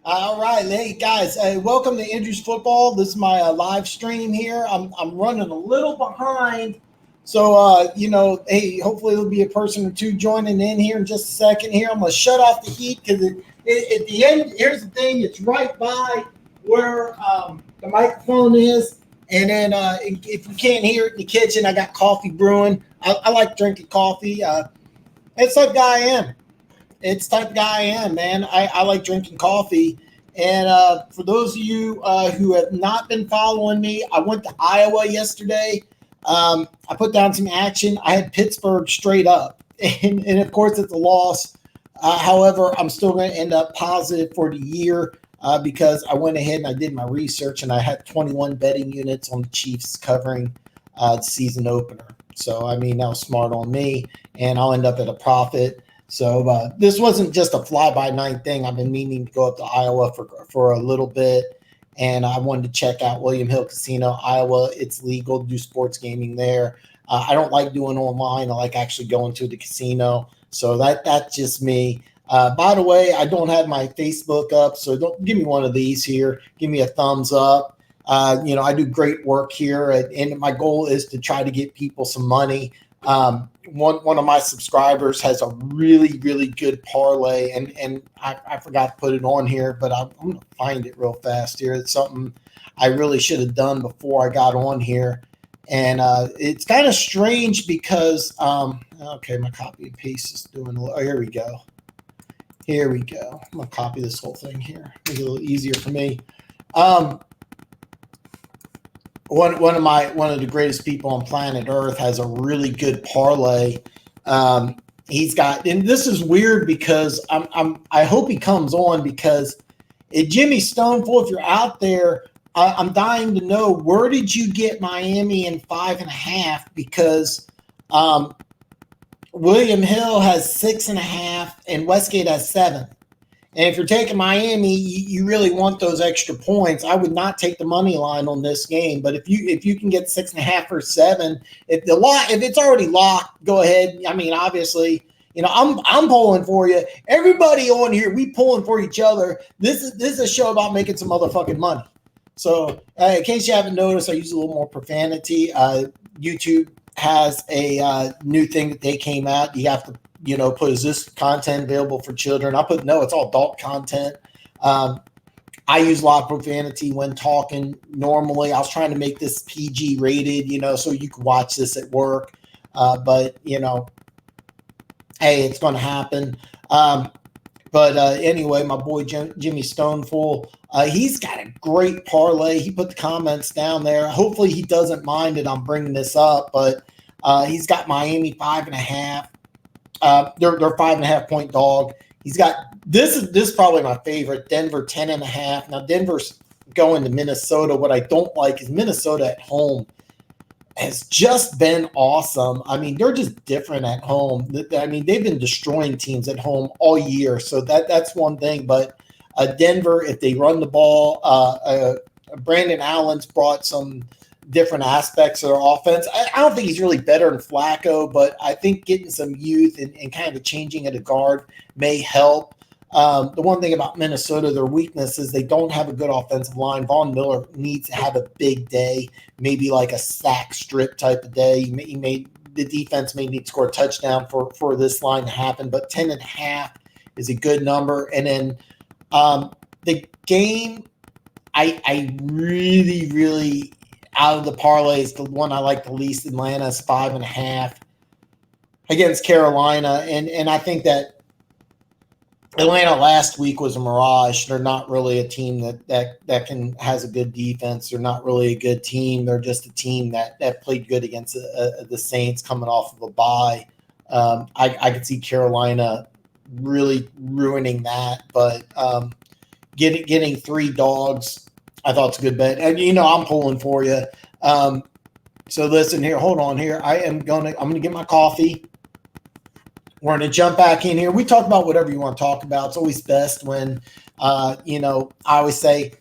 All right, hey guys, welcome to Andrews Football. This is my live stream here. I'm running a little behind, so hey, hopefully there'll be a person or two joining in here in just a second. Here, I'm gonna shut off the heat because at the end, here's the thing: it's right by where the microphone is, and then if you can't hear it in the kitchen, I got coffee brewing. I like drinking coffee. It's like guy I am. It's the type of guy I am, man. I like drinking coffee. And for those of you who have not been following me, I went to Iowa yesterday. I put down some action. I had Pittsburgh straight up. And of course, it's a loss. However, I'm still going to end up positive for the year because I went ahead and I did my research and I had 21 betting units on the Chiefs covering the season opener. So, I mean, that was smart on me. And I'll end up at a profit. So this wasn't just a fly-by-night thing. I've been meaning to go up to Iowa for a little bit, and I wanted to check out William Hill Casino, Iowa. It's legal to do sports gaming there. I don't like doing online. I like actually going to the casino. So that's just me. By the way, I don't have my Facebook up, so don't give me one of these here. Give me a thumbs up. I do great work here, and my goal is to try to get people some money. One of my subscribers has a really, really good parlay, and I forgot to put it on here, but I'm going to find it real fast here. It's something I really should have done before I got on here. And it's kind of strange because, okay, my copy and paste is doing, here we go. Here we go. I'm going to copy this whole thing here. Make it a little easier for me. One of the greatest people on planet Earth has a really good parlay. He's got, and this is weird because I hope he comes on because Jimmy Stoneful, if you're out there, I'm dying to know, where did you get Miami in 5.5? Because William Hill has 6.5 and Westgate has 7. And if you're taking Miami, you really want those extra points. I would not take the money line on this game, but if you can get 6.5 or 7, if it's already locked, go ahead. I mean, obviously, I'm pulling for you. Everybody on here, we pulling for each other. This is a show about making some motherfucking money. So, in case you haven't noticed, I use a little more profanity. YouTube has a new thing that they came out. You have to put, is this content available for children? I put, no, it's all adult content. I use a lot of profanity when talking normally. I was trying to make this PG rated, so you could watch this at work. But, hey, it's going to happen. But anyway, my boy Jimmy Stoneful, he's got a great parlay. He put the comments down there. Hopefully he doesn't mind that I'm bringing this up, but he's got Miami 5.5. They're 5.5 point dog. He's got this is probably my favorite. Denver 10.5. Now Denver's going to Minnesota. What I don't like is Minnesota at home has just been awesome. I mean, they're just different at home. I mean, they've been destroying teams at home all year. So that's one thing. But Denver, if they run the ball, Brandon Allen's brought some different aspects of their offense. I don't think he's really better than Flacco, but I think getting some youth and kind of changing at a guard may help. The one thing about Minnesota, their weakness is they don't have a good offensive line. Von Miller needs to have a big day, maybe like a sack strip type of day. The defense may need to score a touchdown for this line to happen, but 10.5 is a good number. And then the game, I really, really, out of the parlays, the one I like the least, Atlanta, is 5.5 against Carolina. And I think that Atlanta last week was a mirage. They're not really a team that has a good defense. They're not really a good team. They're just a team that played good against the Saints coming off of a bye. I could see Carolina really ruining that, but getting 3 dogs, I thought it's a good bet. And I'm pulling for you. So listen here, hold on here. I'm gonna get my coffee. We're gonna jump back in here. We talk about whatever you want to talk about. It's always best when I always say,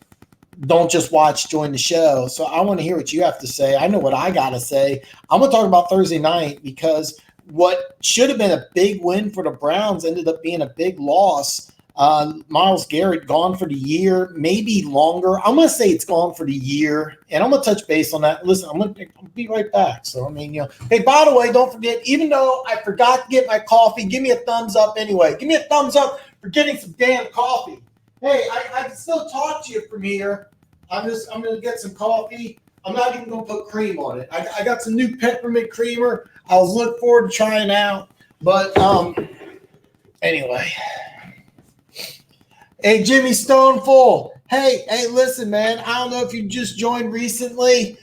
don't just watch, join the show. So I want to hear what you have to say. I know what I gotta say. I'm gonna talk about Thursday night because what should have been a big win for the Browns ended up being a big loss. Myles Garrett gone for the year, maybe longer. I'm going to say it's gone for the year, and I'm going to touch base on that. Listen, I'll be right back. So, hey, by the way, don't forget, even though I forgot to get my coffee, give me a thumbs up anyway. Give me a thumbs up for getting some damn coffee. Hey, I can still talk to you from here. I'm going to get some coffee. I'm not even going to put cream on it. I got some new peppermint creamer. I was looking forward to trying out. But anyway. Hey, Jimmy Stoneful. Hey, listen, man. I don't know if you just joined recently.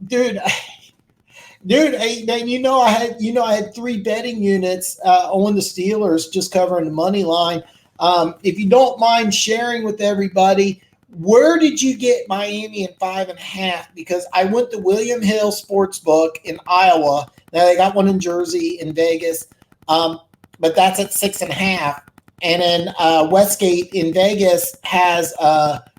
Dude, hey, man, I had 3 betting units on the Steelers, just covering the money line. If you don't mind sharing with everybody, where did you get Miami at 5.5? Because I went to William Hill Sportsbook in Iowa. Now they got one in Jersey, in Vegas, but that's at 6.5. And then Westgate in Vegas has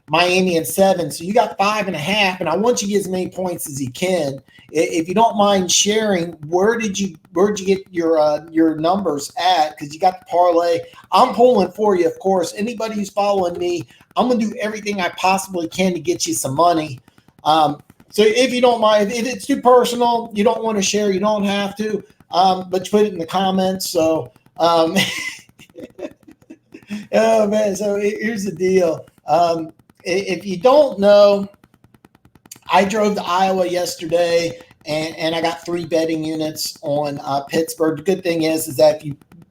Miami at 7. So you got 5.5, and I want you to get as many points as you can. If you don't mind sharing, where'd you get your numbers at? Because you got the parlay. I'm pulling for you, of course. Anybody who's following me, I'm gonna do everything I possibly can to get you some money. So if you don't mind, if it's too personal, you don't want to share, you don't have to. But you put it in the comments. So. Oh man! So here's the deal. If you don't know, I drove to Iowa yesterday, and I got 3 betting units on Pittsburgh. The good thing is that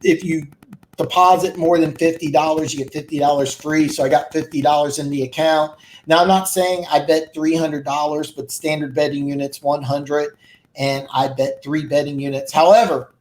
if you deposit more than $50, you get $50 free. So I got $50 in the account. Now I'm not saying I bet $300, but standard betting units $100, and I bet 3 betting units. However,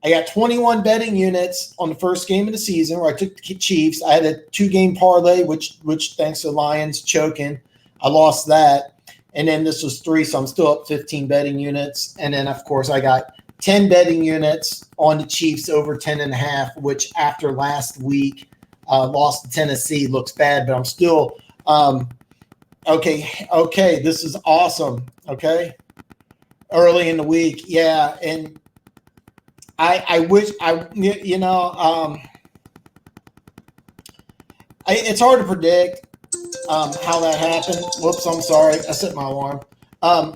I got 21 betting units on the first game of the season where I took the Chiefs. I had a 2-game parlay, which thanks to Lions choking, I lost that. And then this was 3, so I'm still up 15 betting units. And then, of course, I got 10 betting units on the Chiefs over 10.5, which after last week lost to Tennessee. Looks bad, but I'm still okay. This is awesome. Okay. Early in the week. Yeah. And I wish it's hard to predict how that happened. Whoops, I'm sorry. I set my alarm.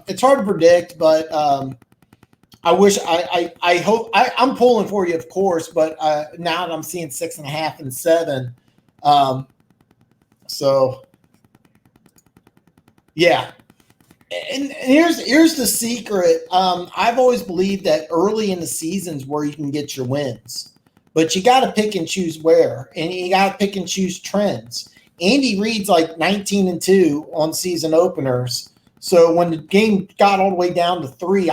It's hard to predict, but I wish I hope I'm pulling for you, of course, but now that I'm seeing 6.5 and 7. So yeah. And here's the secret. I've always believed that early in the season's where you can get your wins, but you got to pick and choose where, and you got to pick and choose trends. Andy Reid's like 19-2 on season openers. So when the game got all the way down to 3,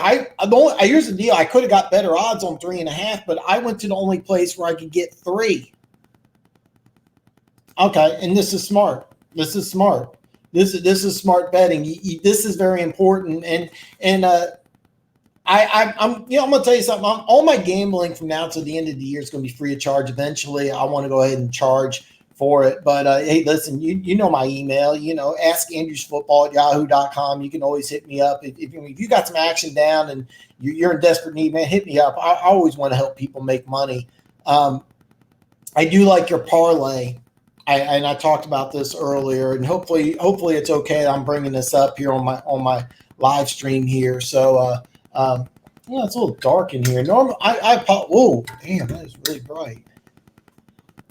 here's the deal. I could have got better odds on 3.5, but I went to the only place where I could get 3. Okay, and this is smart. This is smart. This is smart betting. This is very important, and I'm gonna tell you something. All my gambling from now till the end of the year is going to be free of charge. Eventually, I want to go ahead and charge for it. But hey, listen, you know my email. askandrewsfootball@yahoo.com. You can always hit me up if you got some action down and you're in desperate need, man. Hit me up. I always want to help people make money. I do like your parlay. I talked about this earlier, and hopefully it's okay. I'm bringing this up here on my live stream here. So, it's a little dark in here. Whoa, damn, that is really bright.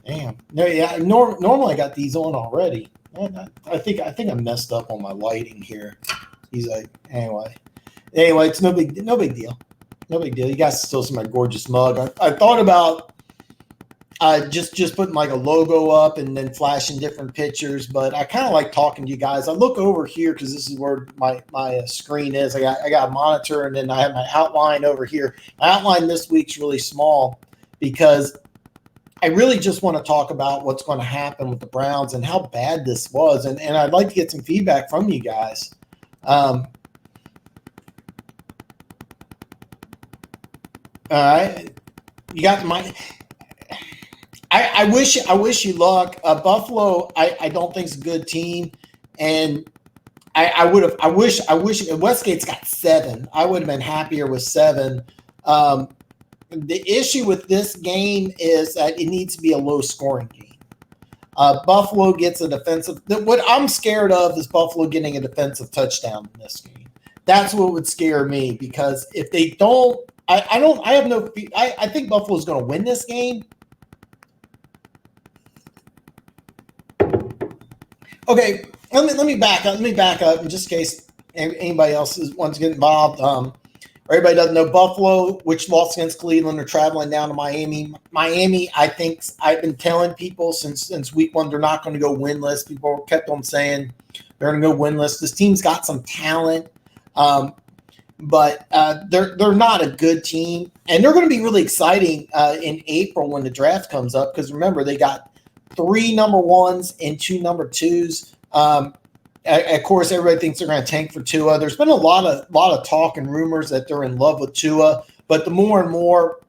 Damn. No, yeah. Normally I got these on already. I think I messed up on my lighting here. He's like, anyway, it's no big deal. No big deal. You guys still see my gorgeous mug. I thought about. Just putting like a logo up and then flashing different pictures, but I kind of like talking to you guys. I look over here because this is where my screen is. I got a monitor, and then I have my outline over here. My outline this week's really small because I really just want to talk about what's going to happen with the Browns and how bad this was, and I'd like to get some feedback from you guys. All right, you got my. I wish you luck. Buffalo, I don't think is a good team, and I wish Westgate's got 7. I would have been happier with 7. The issue with this game is that it needs to be a low scoring game. Buffalo gets a defensive. What I'm scared of is Buffalo getting a defensive touchdown in this game. That's what would scare me, because if they don't, I have no. I think Buffalo's going to win this game. Okay, let me back up. Let me back up in just in case anybody else wants to get involved. Everybody doesn't know Buffalo, which lost against Cleveland. They're traveling down to Miami. Miami, I think I've been telling people since week one they're not going to go winless. People kept on saying they're going to go winless. This team's got some talent, but they're not a good team, and they're going to be really exciting in April when the draft comes up, because remember they got 3 number 1s and 2 number 2s. Of course, everybody thinks they're going to tank for Tua. There's been a lot of talk and rumors that they're in love with Tua, but the more and more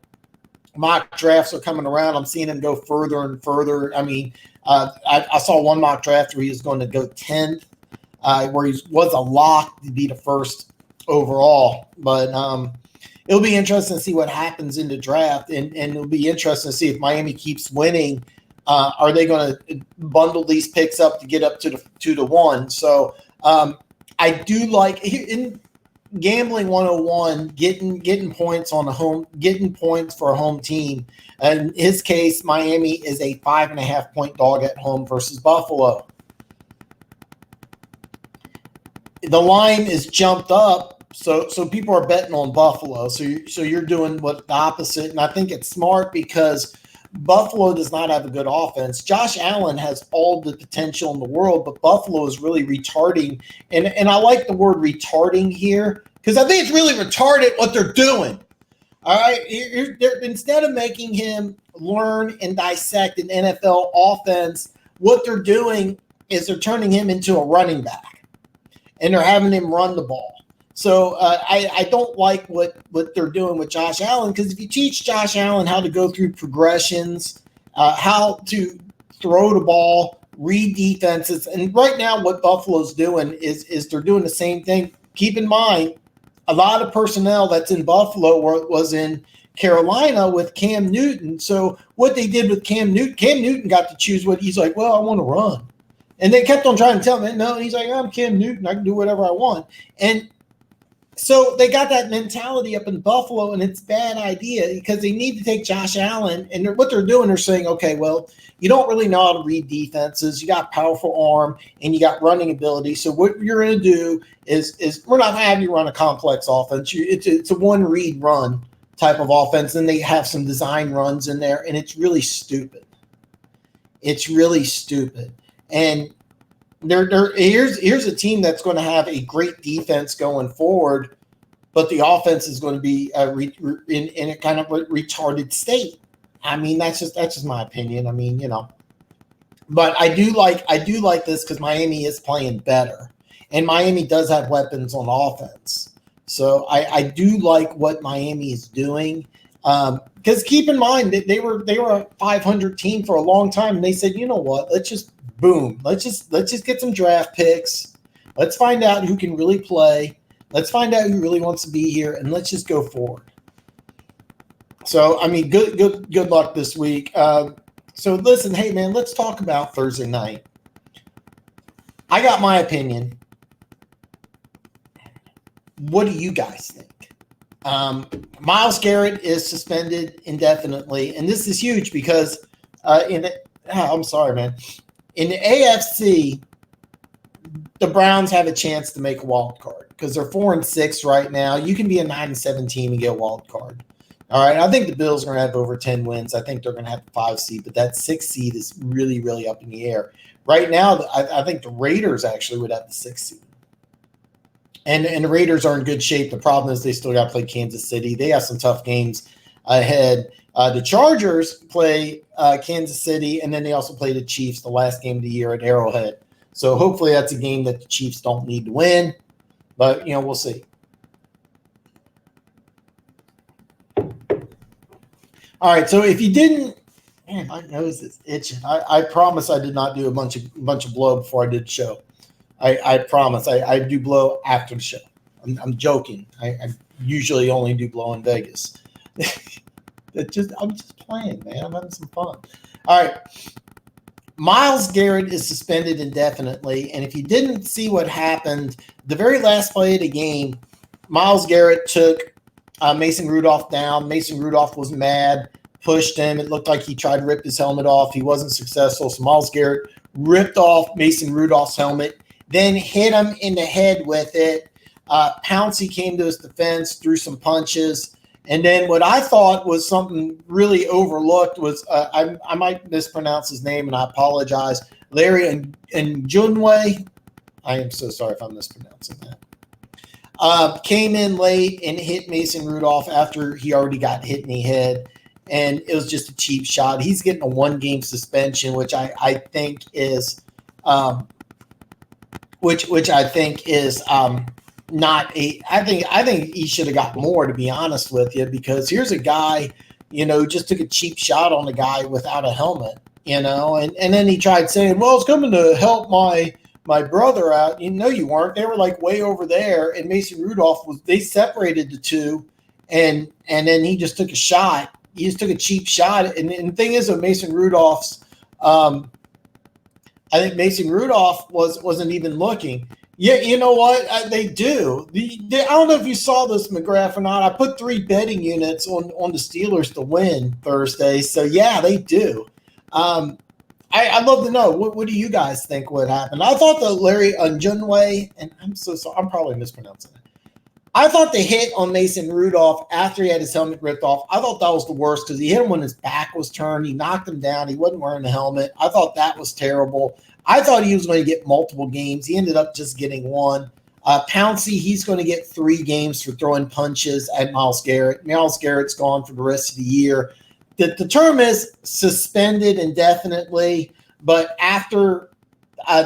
mock drafts are coming around, I'm seeing him go further and further. I mean, I saw one mock draft where he was going to go 10th, where he was a lock to be the first overall. But it'll be interesting to see what happens in the draft, and it'll be interesting to see if Miami keeps winning. Are they going to bundle these picks up to get up to the 2-1? So I do like in gambling 101, getting points on getting points for a home team. In his case, Miami is a 5.5 point dog at home versus Buffalo. The line is jumped up, so people are betting on Buffalo. So you're doing what the opposite, and I think it's smart because Buffalo does not have a good offense. Josh Allen has all the potential in the world, but Buffalo is really retarding. And I like the word retarding here because I think it's really retarded what they're doing. All right. Instead of making him learn and dissect an NFL offense, what they're doing is they're turning him into a running back, and they're having him run the ball. So I don't like what they're doing with Josh Allen, because if you teach Josh Allen how to go through progressions, how to throw the ball, read defenses, and right now what Buffalo's doing is they're doing the same thing. Keep in mind, a lot of personnel that's in Buffalo was in Carolina with Cam Newton. So what they did with Cam Newton got to choose what he's like, well, I want to run. And they kept on trying to tell him, no, and he's like, I'm Cam Newton. I can do whatever I want. And so they got that mentality up in Buffalo, and it's a bad idea because they need to take Josh Allen. And what they're doing, they're saying, okay, well, you don't really know how to read defenses. You got powerful arm, and you got running ability. So what you're going to do is we're not going to have you run a complex offense. It's a one-read run type of offense. And they have some design runs in there, and it's really stupid. It's really stupid. And here's a team that's going to have a great defense going forward, but the offense is going to be in a kind of retarded state. I mean, that's just my opinion. I mean, but I do like this because Miami is playing better, and Miami does have weapons on offense. So I do like what Miami is doing. Because keep in mind that they were a 500 team for a long time, and they said, you know what, let's just get some draft picks. Let's find out who can really play. Let's find out who really wants to be here, and let's just go forward. So, I mean, good luck this week. So, listen, hey, man, let's talk about Thursday night. I got my opinion. What do you guys think? Myles Garrett is suspended indefinitely, and this is huge because I'm sorry, man. In the AFC, the Browns have a chance to make a wild card because they're 4-6 right now. You can be a 9-7 team and get a wild card. All right, I think the Bills are going to have over 10 wins. I think they're going to have a 5 seed, but that 6 seed is really, really up in the air. Right now, I think the Raiders actually would have the 6 seed. And the Raiders are in good shape. The problem is they still got to play Kansas City. They have some tough games ahead. The Chargers play Kansas City, and then they also play the Chiefs the last game of the year at Arrowhead. So hopefully that's a game that the Chiefs don't need to win, but we'll see. All right, so if you didn't, man, my nose is itching. I promise I did not do a bunch of blow before I did the show. I promise I do blow after the show. I'm joking. I usually only do blow in Vegas. I'm just playing, man. I'm having some fun. All right. Myles Garrett is suspended indefinitely, and if you didn't see what happened, the very last play of the game, Myles Garrett took Mason Rudolph down. Mason Rudolph was mad, pushed him. It looked like he tried to rip his helmet off. He wasn't successful, so Myles Garrett ripped off Mason Rudolph's helmet, then hit him in the head with it. Pouncey came to his defense, threw some punches. And then what I thought was something really overlooked was I might mispronounce his name, and I apologize. Larry and Junway. I am so sorry if I'm mispronouncing that. Came in late and hit Mason Rudolph after he already got hit in the head, and it was just a cheap shot. He's getting a 1-game suspension, which I think is, which I think is. Not a I think he should have got more, to be honest with you, because here's a guy, just took a cheap shot on a guy without a helmet, and then he tried saying, well, it's coming to help my brother out. You weren't. They were like way over there, and Mason Rudolph they separated the two, and then he just took a shot. He just took a cheap shot. And the thing is with Mason Rudolph's, I think Mason Rudolph wasn't even looking. Yeah, you know what? They do. I don't know if you saw this, McGrath, or not. I put 3 betting units on the Steelers to win Thursday. So, yeah, they do. I'd love to know, what do you guys think would happen? I thought that Larry Unjunway, and I'm so sorry, I'm probably mispronouncing it. I thought the hit on Mason Rudolph after he had his helmet ripped off, I thought that was the worst because he hit him when his back was turned. He knocked him down. He wasn't wearing a helmet. I thought that was terrible. I thought he was going to get multiple games. He ended up just getting 1. Pouncey, he's going to get 3 games for throwing punches at Myles Garrett. Myles Garrett's gone for the rest of the year. The term is suspended indefinitely, but after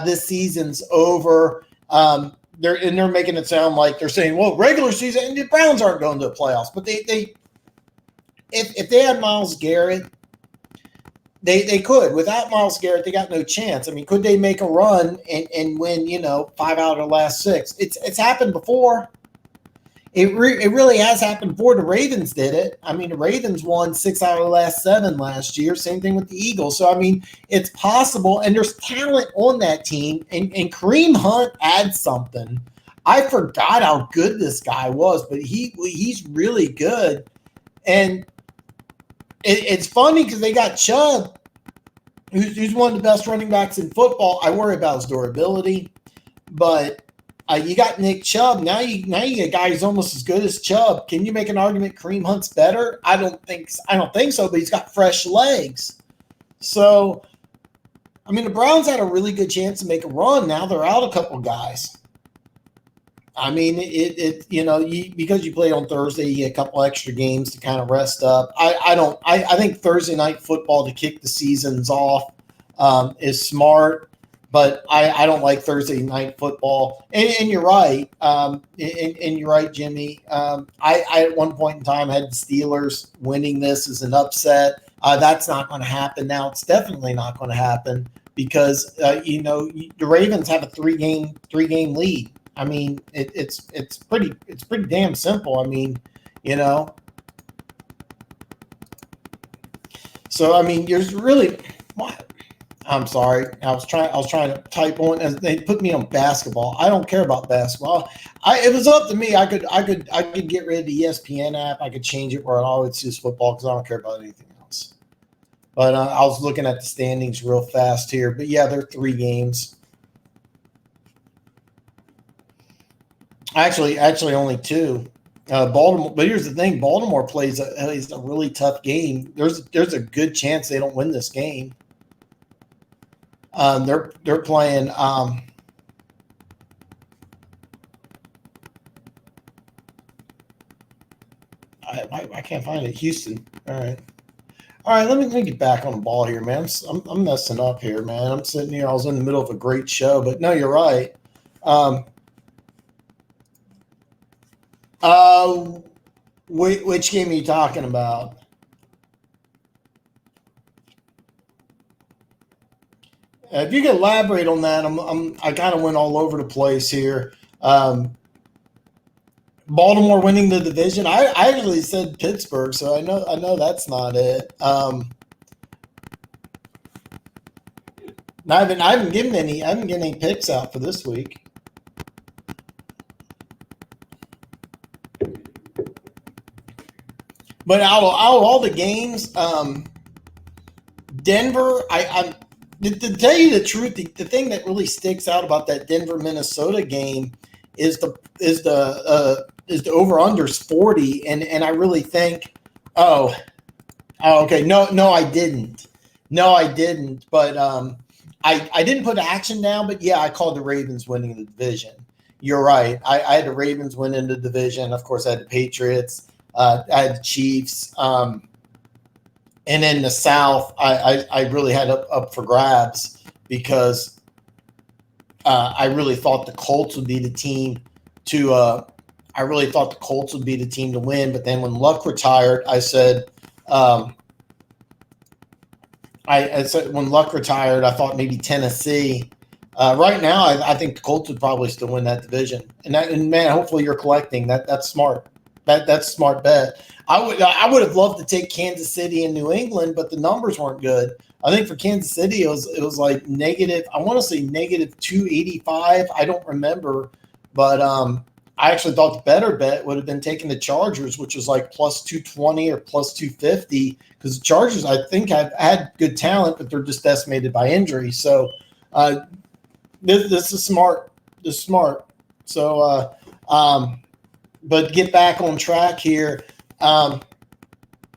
this season's over, they're making it sound like they're saying, well, regular season, and the Browns aren't going to the playoffs. But if they had Myles Garrett, they could. Without Myles Garrett, they got no chance. I mean, could they make a run and win, 5 out of the last 6? It's happened before. It really has happened before. The Ravens did it. I mean, the Ravens won 6 out of the last 7 last year. Same thing with the Eagles. So, I mean, it's possible. And there's talent on that team. And Kareem Hunt adds something. I forgot how good this guy was, but he's really good. And it's funny because they got Chubb, who's one of the best running backs in football. I worry about his durability. But you got Nick Chubb. Now you got a guy who's almost as good as Chubb. Can you make an argument Kareem Hunt's better? I don't think so, but he's got fresh legs. So, I mean, the Browns had a really good chance to make a run. Now they're out a couple guys. I mean, because you play on Thursday, you get a couple extra games to kind of rest up. I think Thursday night football to kick the seasons off is smart. But I don't like Thursday night football. And you're right. And you're right, Jimmy. I at one point in time had the Steelers winning this as an upset. That's not going to happen now. It's definitely not going to happen because the Ravens have a three game lead. I mean, it's pretty damn simple. I mean, So I mean, there's really what. I'm sorry. I was trying to type on, and they put me on basketball. I don't care about basketball. It was up to me. I could get rid of the ESPN app. I could change it where I always use football because I don't care about anything else. But I was looking at the standings real fast here. But yeah, they're 3 games. Actually, only 2. Baltimore. But here's the thing: Baltimore plays a really tough game. There's a good chance they don't win this game. They're playing. I can't find it. Houston. All right. Let me get back on the ball here, man. I'm messing up here, man. I'm sitting here. I was in the middle of a great show, but no, you're right. Which game are you talking about? If you could elaborate on that, I kind of went all over the place here. Baltimore winning the division. I actually said Pittsburgh, so I know that's not it. I haven't given any picks out for this week. But out of all the games, Denver, to tell you the truth, the thing that really sticks out about that Denver Minnesota game is the over unders 40, and I really think, okay, no, I didn't, but I didn't put action down, but yeah, I called the Ravens winning the division. You're right, I had the Ravens winning the division. Of course, I had the Patriots, I had the Chiefs. And in the South, I really had up for grabs because I really thought the Colts would be the team to. I really thought the Colts would be the team to win, but then when Luck retired, I said, I said when Luck retired, I thought maybe Tennessee. Right now, I think the Colts would probably still win that division, and man, hopefully you're collecting that. That's smart. That's a smart bet. I would have loved to take Kansas City and New England, but the numbers weren't good. I think for Kansas City, it was like negative. I want to say negative 285. I don't remember, but I actually thought the better bet would have been taking the Chargers, which was like plus 220 or plus 250, because the Chargers I think have had good talent, but they're just decimated by injury. So this is smart. This is smart. So but get back on track here.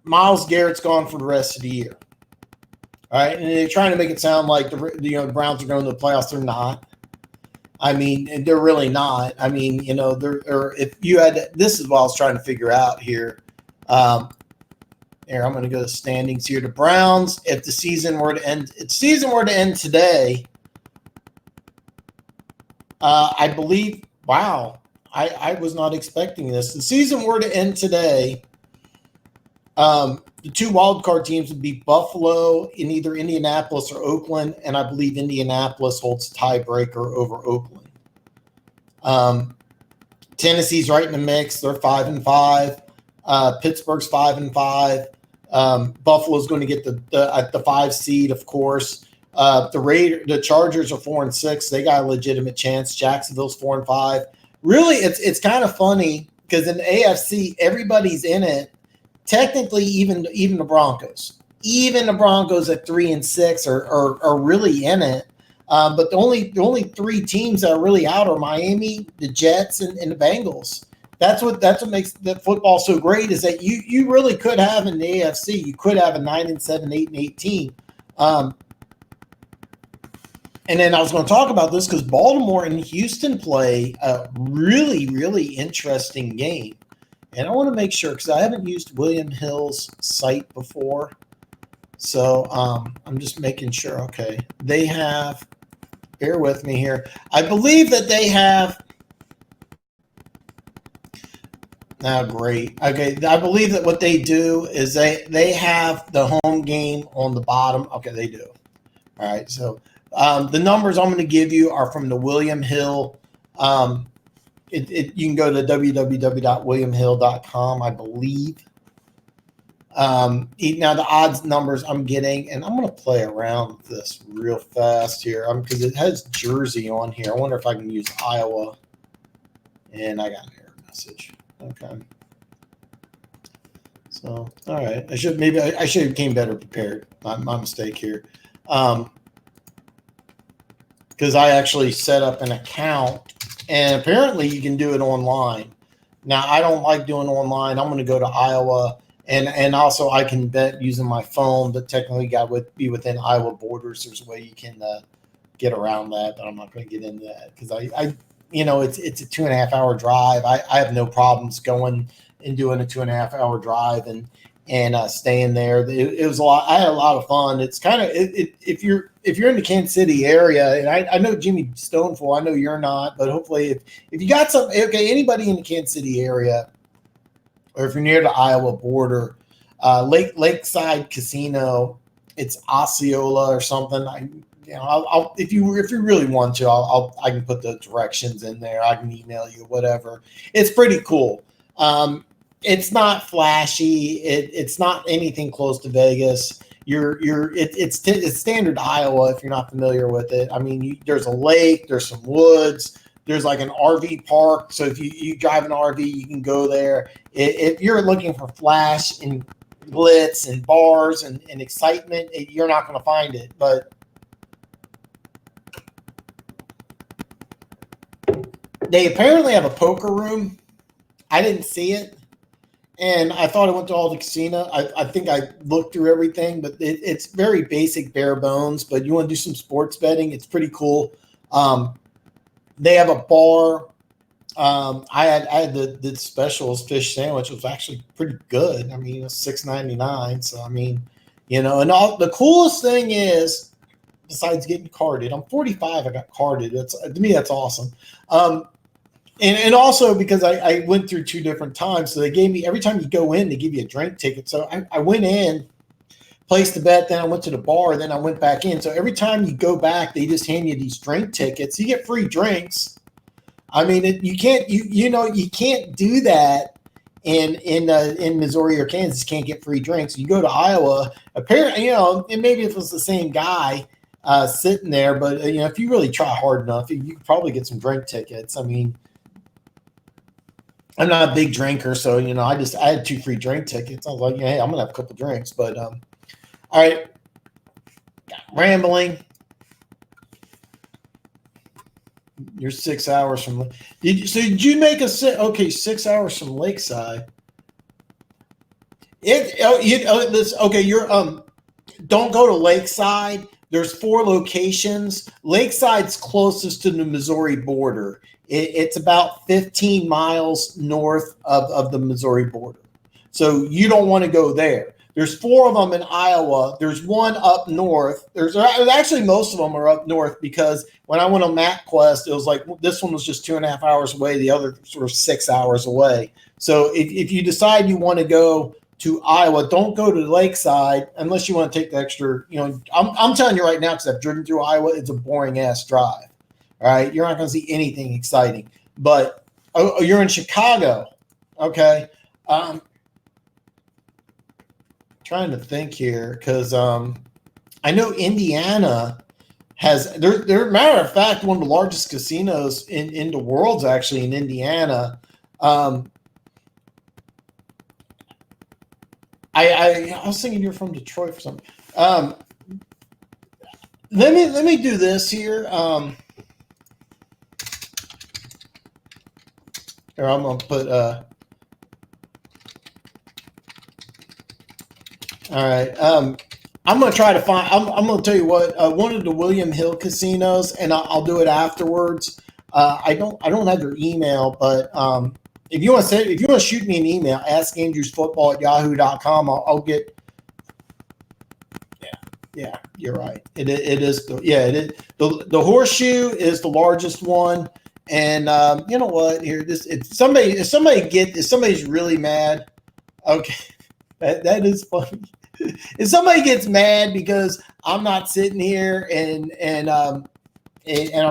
Myles Garrett's gone for the rest of the year. All right, and they're trying to make it sound like the Browns are going to the playoffs. They're not. I mean, they're really not. I mean, if you had, this is what I was trying to figure out here. Here, I'm going to go to standings here. The Browns, if the season were to end, today, I believe. Wow, I was not expecting this. The season were to end today. The two wildcard teams would be Buffalo in either Indianapolis or Oakland, and I believe Indianapolis holds tiebreaker over Oakland. Tennessee's right in the mix; they're 5-5. Pittsburgh's 5-5. Buffalo's going to get the 5 seed, of course. The Chargers are 4-6; they got a legitimate chance. Jacksonville's 4-5. Really, it's kind of funny because in the AFC, everybody's in it. Technically, even the Broncos, at 3-6 are really in it. But the only 3 teams that are really out are Miami, the Jets, and the Bengals. That's what makes the football so great, is that you really could have in the AFC, you could have a 9-7, 8-8 team. And then I was going to talk about this because Baltimore and Houston play a really, really interesting game. And I want to make sure, because I haven't used William Hill's site before. So I'm just making sure. Okay. They have, bear with me here. I believe that they have, great. Okay. I believe that what they do is they have the home game on the bottom. Okay. They do. All right. So the numbers I'm going to give you are from the William Hill. You can go to www.williamhill.com, I believe. Now the odds numbers I'm getting, and I'm going to play around with this real fast here because it has Jersey on here. I wonder if I can use Iowa. And I got an error message. Okay. So, all right. I should have came better prepared. My mistake here. Because I actually set up an account. And apparently you can do it online. Now, I don't like doing online. I'm going to go to Iowa. And also I can bet using my phone, but technically got to be within Iowa borders. There's a way you can get around that, but I'm not going to get into that because it's a 2.5 hour drive. I have no problems going and doing a 2.5 hour drive and staying there. It was a lot. I had a lot of fun. It's kind of if you're in the Kansas City area, and I know Jimmy Stoneful, I know you're not, but hopefully if you got anybody in the Kansas City area, or if you're near the Iowa border, Lakeside Casino, it's Osceola or something. I'll if you really want to, I can put the directions in there. I can email you, whatever. It's pretty cool. It's not flashy. It's not anything close to Vegas. it's standard Iowa if you're not familiar with it. I mean, there's a lake, there's some woods, there's like an RV park. So if you drive an RV, you can go there. If you're looking for flash and glitz and bars and excitement, you're not going to find it. But they apparently have a poker room. I didn't see it. And I thought I went to all the casino. I think I looked through everything, but it's very basic, bare bones. But you want to do some sports betting, it's pretty cool. They have a bar. I had the specials fish sandwich. It was actually pretty good. I mean, it was $6.99. So I mean, and the coolest thing is, besides getting carded, I'm 45. I got carded. To me, that's awesome. And also because I went through 2 different times. So they gave me, every time you go in, they give you a drink ticket. So I went in, placed the bet, then I went to the bar, then I went back in. So every time you go back, they just hand you these drink tickets. You get free drinks. I mean, you can't do that in Missouri or Kansas. You can't get free drinks. You go to Iowa, apparently, and maybe if it was the same guy sitting there, but if you really try hard enough, you could probably get some drink tickets. I mean, I'm not a big drinker, so I had 2 free drink tickets. I was like, hey, I'm gonna have a couple drinks. But all right, rambling. You're 6 hours from. Did you make a 6 hours from Lakeside? Okay. You're Don't go to Lakeside. There's 4 locations. Lakeside's closest to the Missouri border. It's about 15 miles north of the Missouri border. So you don't want to go there. There's 4 of them in Iowa. There's one up north. There's actually most of them are up north because when I went on MapQuest, it was like this one was just 2.5 hours away. The other sort of 6 hours away. So if you decide you want to go to Iowa, don't go to Lakeside unless you want to take the extra. I'm telling you right now because I've driven through Iowa. It's a boring ass drive. All right, you're not going to see anything exciting. But you're in Chicago, okay? Trying to think here because I know Indiana has. They're matter of fact one of the largest casinos in the world's actually in Indiana. I was thinking you're from Detroit for something. Let me do this here. Here, I'm gonna put. All right. I'm gonna try to find. I'm gonna tell you what. One of the William Hill casinos, and I'll do it afterwards. I don't have your email, but if you want to shoot me an email, askandrewsfootball@yahoo.com. I'll get. Yeah, you're right. It is. It is. The Horseshoe is the largest one. And you know what? Here, if somebody's really mad, okay, that is funny. If somebody gets mad because I'm not sitting here and I'm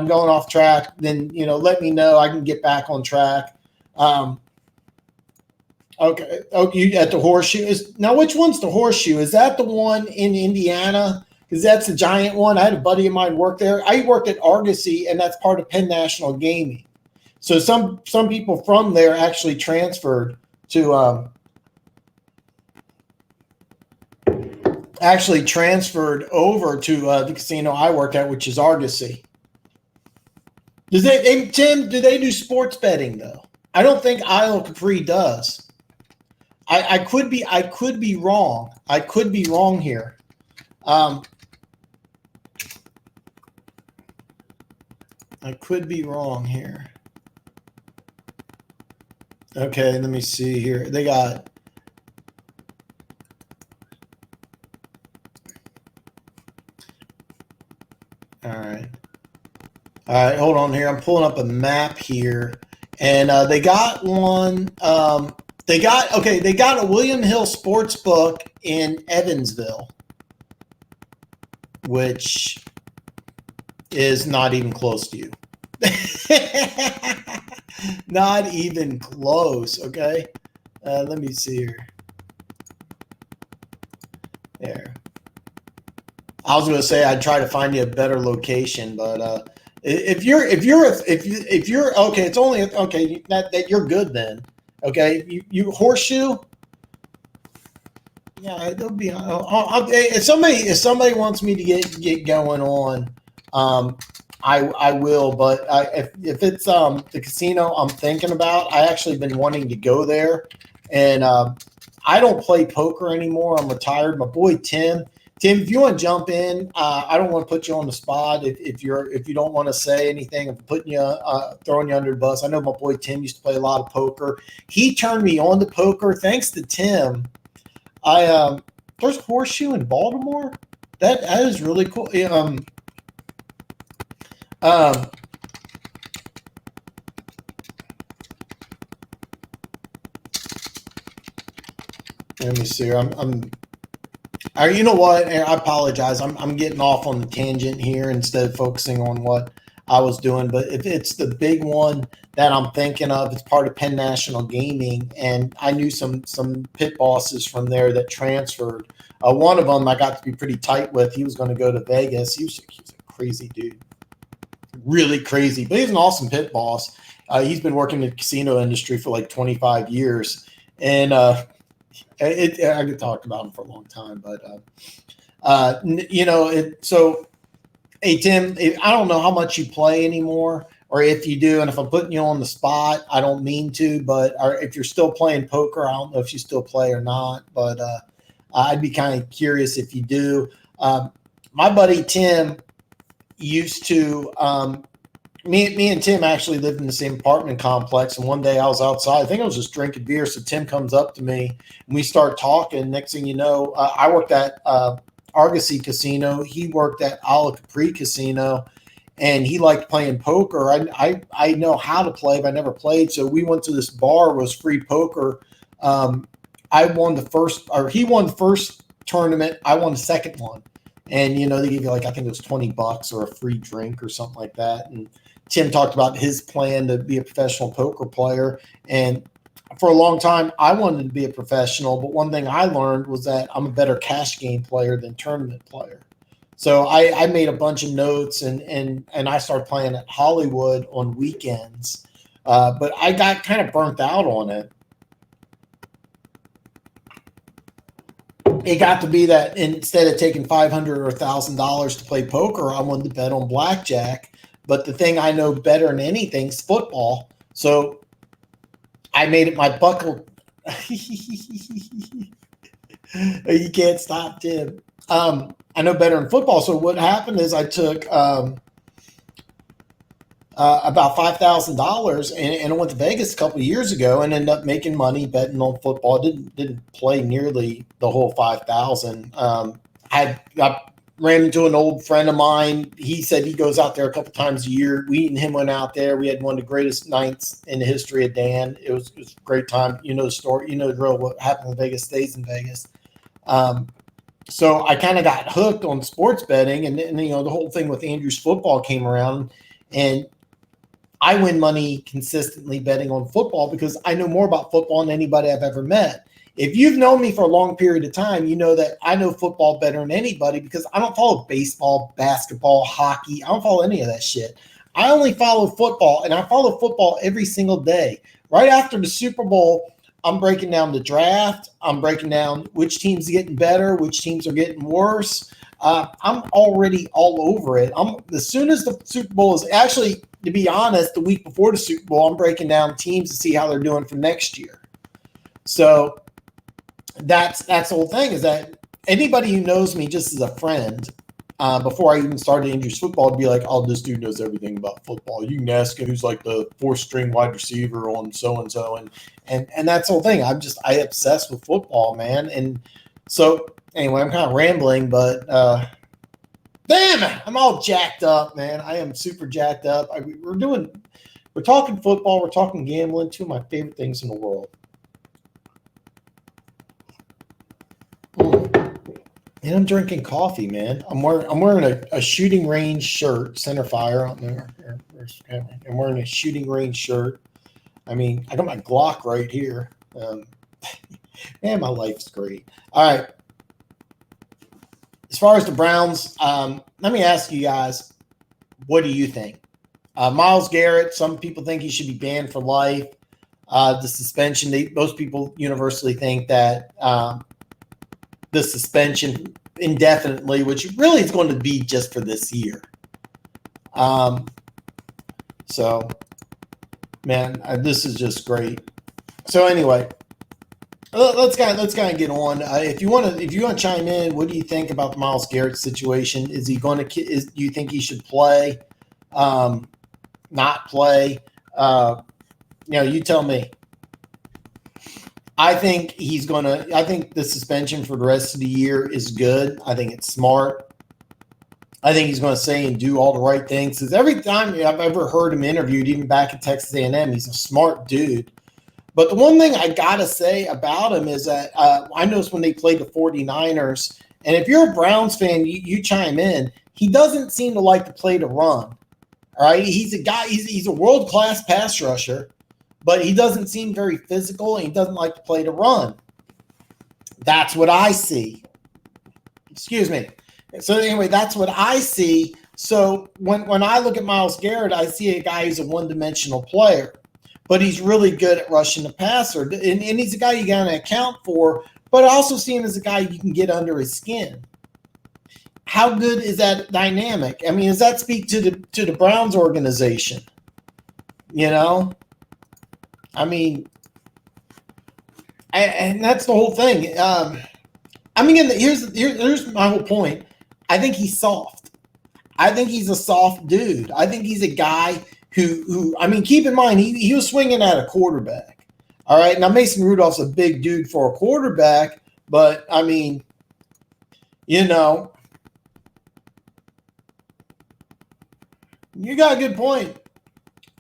going off track, then let me know. I can get back on track. Okay. Oh, you at the Horseshoe now? Which one's the Horseshoe? Is that the one in Indiana? Because that's the giant one. I had a buddy of mine work there. I worked at Argosy, and that's part of Penn National Gaming. So some people from there actually transferred to over to the casino I worked at, which is Argosy. Tim? Do they do sports betting though? I don't think Iowa Capri does. I could be wrong. I could be wrong here. I could be wrong here. Okay, let me see here. They got. All right. Hold on here. I'm pulling up a map here, and they got one. They got a William Hill sports book in Evansville, which is not even close to you. Not even close. Okay. Let me see here. There. I was going to say I'd try to find you a better location, but if you're okay, it's only okay that you're good then. Okay, you horseshoe. Yeah, it'll be. If somebody wants me to get going on, I will. But if it's the casino I'm thinking about, I actually been wanting to go there, and I don't play poker anymore. I'm retired. My boy Tim, if you want to jump in, I don't want to put you on the spot. If you don't want to say anything, I'm putting you throwing you under the bus. I know my boy Tim used to play a lot of poker. He turned me on to poker. Thanks to Tim, there's horseshoe in Baltimore. That is really cool. Um, Let me see. You know what? I apologize. I'm getting off on the tangent here instead of focusing on what I was doing. But if it's the big one that I'm thinking of, it's part of Penn National Gaming, and I knew some pit bosses from there that transferred. One of them I got to be pretty tight with. He was going to go to Vegas. He was a crazy dude, really crazy, but he's an awesome pit boss. He's been working in the casino industry for like 25 years, and I could talk about him for a long time, but so hey Tim, I don't know how much you play anymore, or if you do, and if I'm putting you on the spot, I don't mean to, but if you're still playing poker, I don't know if you still play or not, but I'd be kind of curious if you do. My buddy Tim used to. Me and Tim actually lived in the same apartment complex, and one day I was outside. I think I was just drinking beer. So Tim comes up to me, and we start talking. Next thing you know, I worked at Argosy Casino. He worked at Ala Capri Casino, and he liked playing poker. I know how to play, but I never played. So we went to this bar. It was free poker. I won the first, or he won the first tournament. I won the second one, and they give you I think it was $20 or a free drink or something like that, and Tim talked about his plan to be a professional poker player. And for a long time, I wanted to be a professional. But one thing I learned was that I'm a better cash game player than tournament player. So I made a bunch of notes and I started playing at Hollywood on weekends. But I got kind of burnt out on it. It got to be that instead of taking $500 or $1,000 to play poker, I wanted to bet on blackjack. But the thing I know better than anything is football. So I made it my buckle. You can't stop, Tim. I know better in football. So what happened is I took about $5,000 and I went to Vegas a couple of years ago and ended up making money betting on football. Didn't play nearly the whole 5,000. I ran into an old friend of mine. He said he goes out there a couple times a year. We and him went out there. We had one of the greatest nights in the history of Dan. It was a great time. You know the story. You know the drill. What happened in Vegas stays in Vegas. So I kind of got hooked on sports betting, and the whole thing with Andrews football came around, and I win money consistently betting on football because I know more about football than anybody I've ever met. If you've known me for a long period of time, you know that I know football better than anybody because I don't follow baseball, basketball, hockey. I don't follow any of that shit. I only follow football, and I follow football every single day. Right after the Super Bowl, I'm breaking down the draft. I'm breaking down which teams are getting better, which teams are getting worse. I'm already all over it. As soon as the Super Bowl is actually, to be honest, the week before the Super Bowl, I'm breaking down teams to see how they're doing for next year. So that's the whole thing, is that anybody who knows me just as a friend, before I even started Andrews football, would be like, oh, this dude knows everything about football. You can ask him who's like the fourth string wide receiver on so-and-so. And that's the whole thing. I obsessed with football, man. And so anyway, I'm kind of rambling, but damn it, I'm all jacked up, man. I am super jacked up. We're talking football. We're talking gambling, two of my favorite things in the world. And I'm drinking coffee, man. I'm wearing a shooting range shirt, center fire out there. I'm wearing a shooting range shirt. I mean, I got my Glock right here. Man, my life's great. All right. as far as the Browns, let me ask you guys, what do you think? Myles Garrett, some people think he should be banned for life. The suspension, most people universally think that the suspension indefinitely, which really is going to be just for this year. So, man, this is just great. So anyway, let's kind of get on. If you want to chime in, what do you think about the Myles Garrett situation? Is he going to? Do you think he should play? Not play? You tell me. I think he's going to. I think the suspension for the rest of the year is good. I think it's smart. I think he's going to say and do all the right things. Because every time I've ever heard him interviewed, even back at Texas A&M, he's a smart dude. But the one thing I got to say about him is that I noticed when they played the 49ers, and if you're a Browns fan, you chime in, he doesn't seem to like to play the run. All right? He's a guy, he's a world-class pass rusher, but he doesn't seem very physical, and he doesn't like to play the run. That's what I see. Excuse me. So anyway, that's what I see. So when I look at Myles Garrett, I see a guy who's a one-dimensional player. But he's really good at rushing the passer. And he's a guy you got to account for, but I also see him as a guy you can get under his skin. How good is that dynamic? I mean, does that speak to the Browns organization? I mean, and that's the whole thing. Here's my whole point. I think he's soft. I think he's a soft dude. I think he's a guy who keep in mind, he was swinging at a quarterback. All right. Now, Mason Rudolph's a big dude for a quarterback, but you got a good point.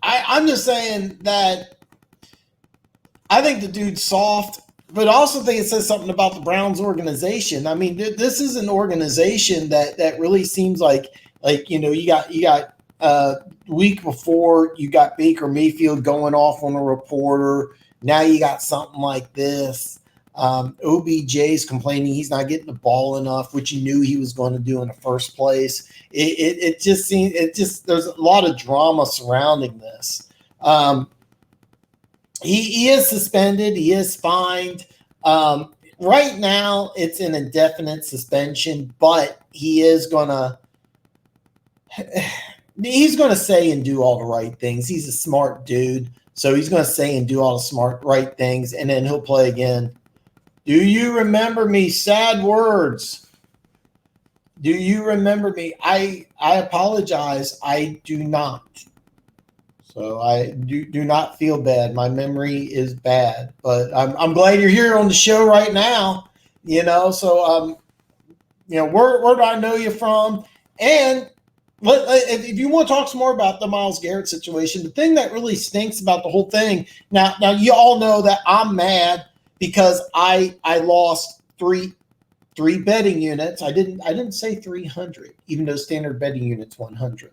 I'm just saying that I think the dude's soft, but I also think it says something about the Browns organization. I mean, this is an organization that really seems like you got week before you got Baker Mayfield going off on a reporter. Now you got something like this. OBJ's complaining he's not getting the ball enough, which he knew he was going to do in the first place. It just seems there's a lot of drama surrounding this. He is suspended. He is fined. Right now it's an indefinite suspension, but he is going to. He's going to say and do all the right things. He's a smart dude. So he's going to say and do all the right things, and then he'll play again. Do you remember me? Sad words. Do you remember me? I apologize. I do not. So I do not feel bad. My memory is bad. But I'm glad you're here on the show right now. So where do I know you from? And if you want to talk some more about the Myles Garrett situation, the thing that really stinks about the whole thing, now you all know that I'm mad because I lost three betting units. I didn't say 300, even though standard betting unit's 100.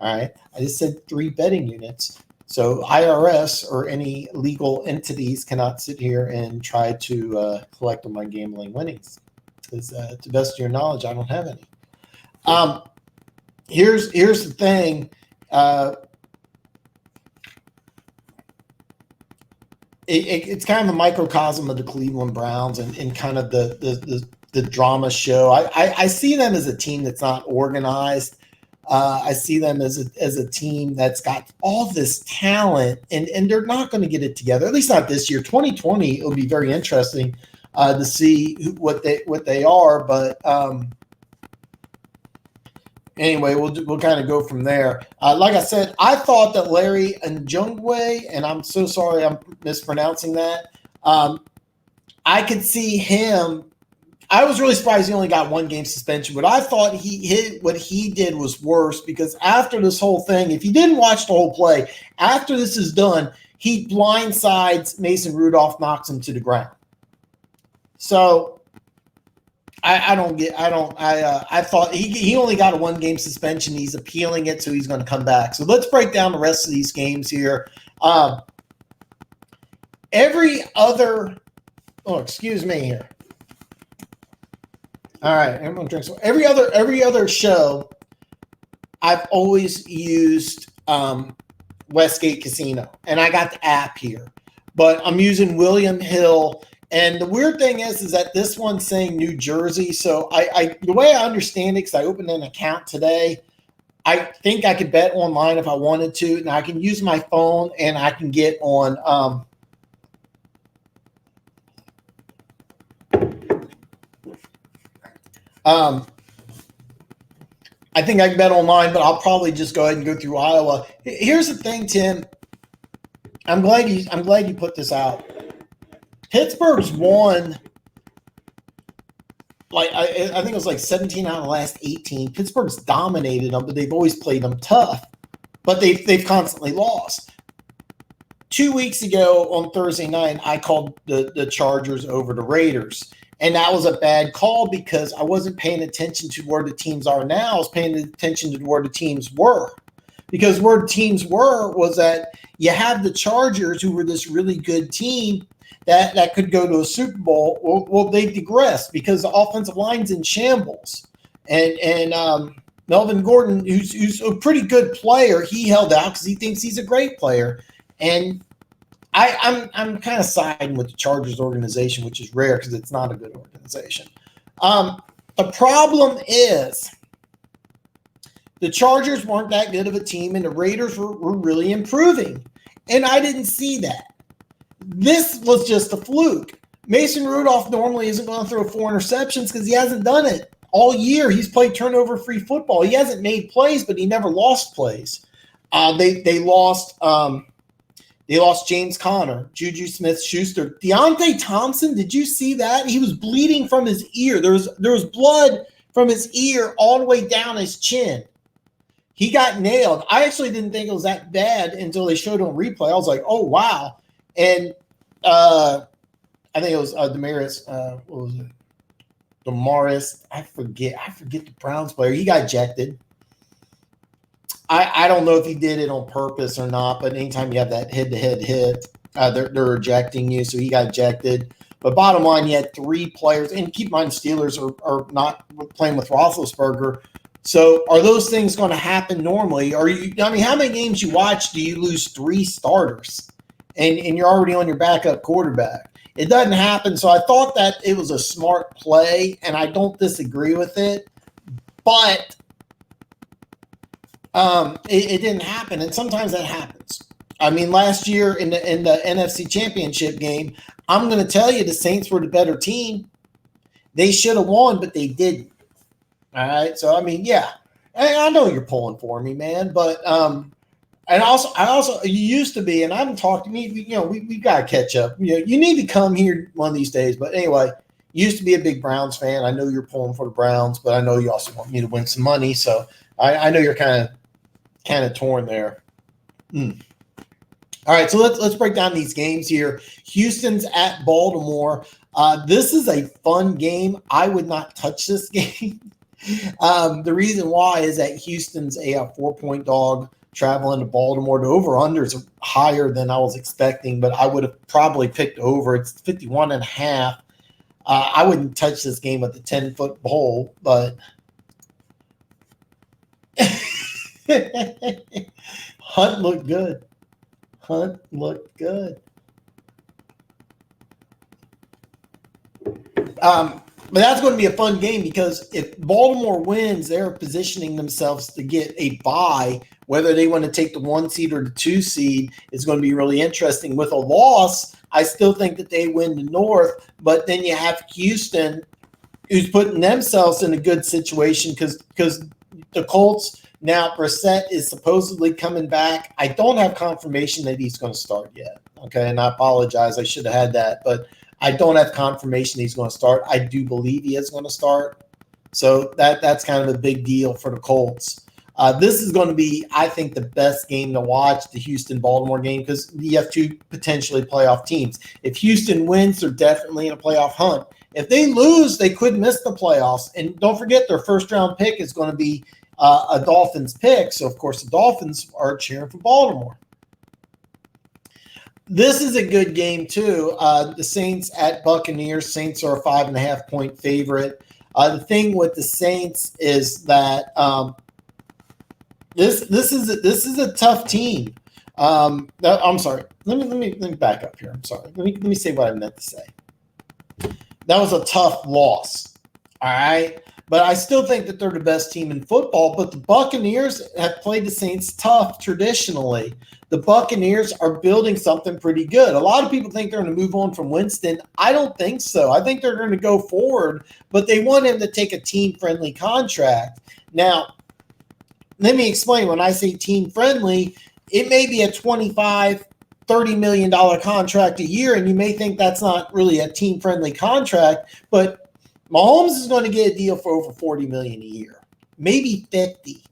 All right, I just said 3 betting units. So IRS or any legal entities cannot sit here and try to collect on my gambling winnings, because to the best of your knowledge, I don't have any. Here's the thing. It's kind of a microcosm of the Cleveland Browns and kind of the drama show. I see them as a team that's not organized. I see them as a team that's got all this talent, and they're not going to get it together. At least not this year. 2020, it'll be very interesting to see what they are, but. Anyway, we'll kind of go from there. Like I said, I thought that Larry Njungwe, and I'm so sorry I'm mispronouncing that. I could see him. I was really surprised he only got 1 game suspension, but I thought what he did was worse, because after this whole thing, if you didn't watch the whole play, after this is done, he blindsides Mason Rudolph, knocks him to the ground. So. I thought he only got a 1 game suspension. He's appealing it, so he's going to come back. So let's break down the rest of these games here. Excuse me here. All right, everyone drinks. Every other show, I've always used Westgate Casino, and I got the app here, but I'm using William Hill. And the weird thing is that this one's saying New Jersey. So I the way I understand it, because I opened an account today, I think I could bet online if I wanted to. Now I can use my phone and I can get on. I think I can bet online, but I'll probably just go ahead and go through Iowa. Here's the thing, Tim. I'm glad you put this out. Pittsburgh's won, like I think it was like 17 out of the last 18. Pittsburgh's dominated them, but they've always played them tough. But they've constantly lost. 2 weeks ago on Thursday night, I called the Chargers over the Raiders. And that was a bad call because I wasn't paying attention to where the teams are now. I was paying attention to where the teams were. Because where the teams were was that you have the Chargers, who were this really good team that could go to a Super Bowl. Well, they digressed because the offensive line's in shambles. And Melvin Gordon, who's a pretty good player, he held out because he thinks he's a great player. And I'm kind of siding with the Chargers organization, which is rare because it's not a good organization. The problem is the Chargers weren't that good of a team, and the Raiders were really improving. And I didn't see that. This was just a fluke. Mason Rudolph normally isn't going to throw 4 interceptions because he hasn't done it all year. He's played turnover-free football. He hasn't made plays, but he never lost plays. They lost James Conner, Juju Smith-Schuster. Deontay Thompson, did you see that? He was bleeding from his ear. There was blood from his ear all the way down his chin. He got nailed. I actually didn't think it was that bad until they showed it on replay. I was like, oh, wow. And I think it was Damaris. What was it? Damaris. I forget the Browns player. He got ejected. I don't know if he did it on purpose or not, but anytime you have that head-to-head hit, they're ejecting you, so he got ejected. But bottom line, you had 3 players, and keep in mind, Steelers are not playing with Roethlisberger. So are those things going to happen normally? How many games you watch do you lose 3 starters, and you're already on your backup quarterback? It doesn't happen, so I thought that it was a smart play, and I don't disagree with it, but it didn't happen, and sometimes that happens. I mean, last year in the NFC Championship game, I'm going to tell you the Saints were the better team. They should have won, but they didn't. All right, so I mean, yeah, I know you're pulling for me, man, but and also you used to be, and I haven't talked to me. We got to catch up. You need to come here one of these days. But anyway, you used to be a big Browns fan. I know you're pulling for the Browns, but I know you also want me to win some money. So I know you're kind of torn there. All right, so let's break down these games here. Houston's at Baltimore. This is a fun game. I would not touch this game. The reason why is that Houston's a 4-point dog traveling to Baltimore. The over-unders are higher than I was expecting, but I would have probably picked over. It's 51.5. I wouldn't touch this game with the 10-foot pole, but Hunt looked good. But that's going to be a fun game because if Baltimore wins, they're positioning themselves to get a bye. Whether they want to take the 1 seed or the 2 seed is going to be really interesting. With a loss, I still think that they win the North, but then you have Houston, who's putting themselves in a good situation because the Colts, now Brissett is supposedly coming back. I don't have confirmation that he's going to start yet. Okay, and I apologize. I should have had that, but I don't have confirmation he's going to start. I do believe he is going to start. So that's kind of a big deal for the Colts. This is going to be, I think, the best game to watch, the Houston-Baltimore game, because you have 2 potentially playoff teams. If Houston wins, they're definitely in a playoff hunt. If they lose, they could miss the playoffs. And don't forget, their first-round pick is going to be a Dolphins pick. So, of course, the Dolphins are cheering for Baltimore. This is a good game, too. The Saints at Buccaneers. Saints are a 5.5-point favorite. The thing with the Saints is that this is a tough team. I'm sorry. Let me back up here. I'm sorry. Let me say what I meant to say. That was a tough loss. All right. But I still think that they're the best team in football. But the Buccaneers have played the Saints tough traditionally. The Buccaneers are building something pretty good. A lot of people think they're going to move on from Winston. I don't think so. I think they're going to go forward, but they want him to take a team-friendly contract. Now, let me explain. When I say team-friendly, it may be a $25, $30 million contract a year, and you may think that's not really a team-friendly contract, but Mahomes is going to get a deal for over $40 million a year, maybe 50.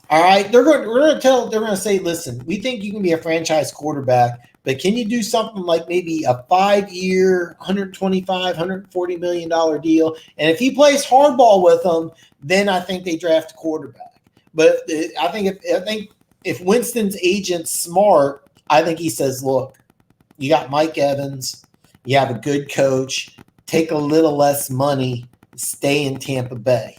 All right, they're going to say, listen, we think you can be a franchise quarterback, but can you do something like maybe a 5-year, $125, $140 million deal? And if he plays hardball with them, then I think they draft a quarterback. But I think if Winston's agent's smart, I think he says, look, you got Mike Evans, you have a good coach, take a little less money, stay in Tampa Bay.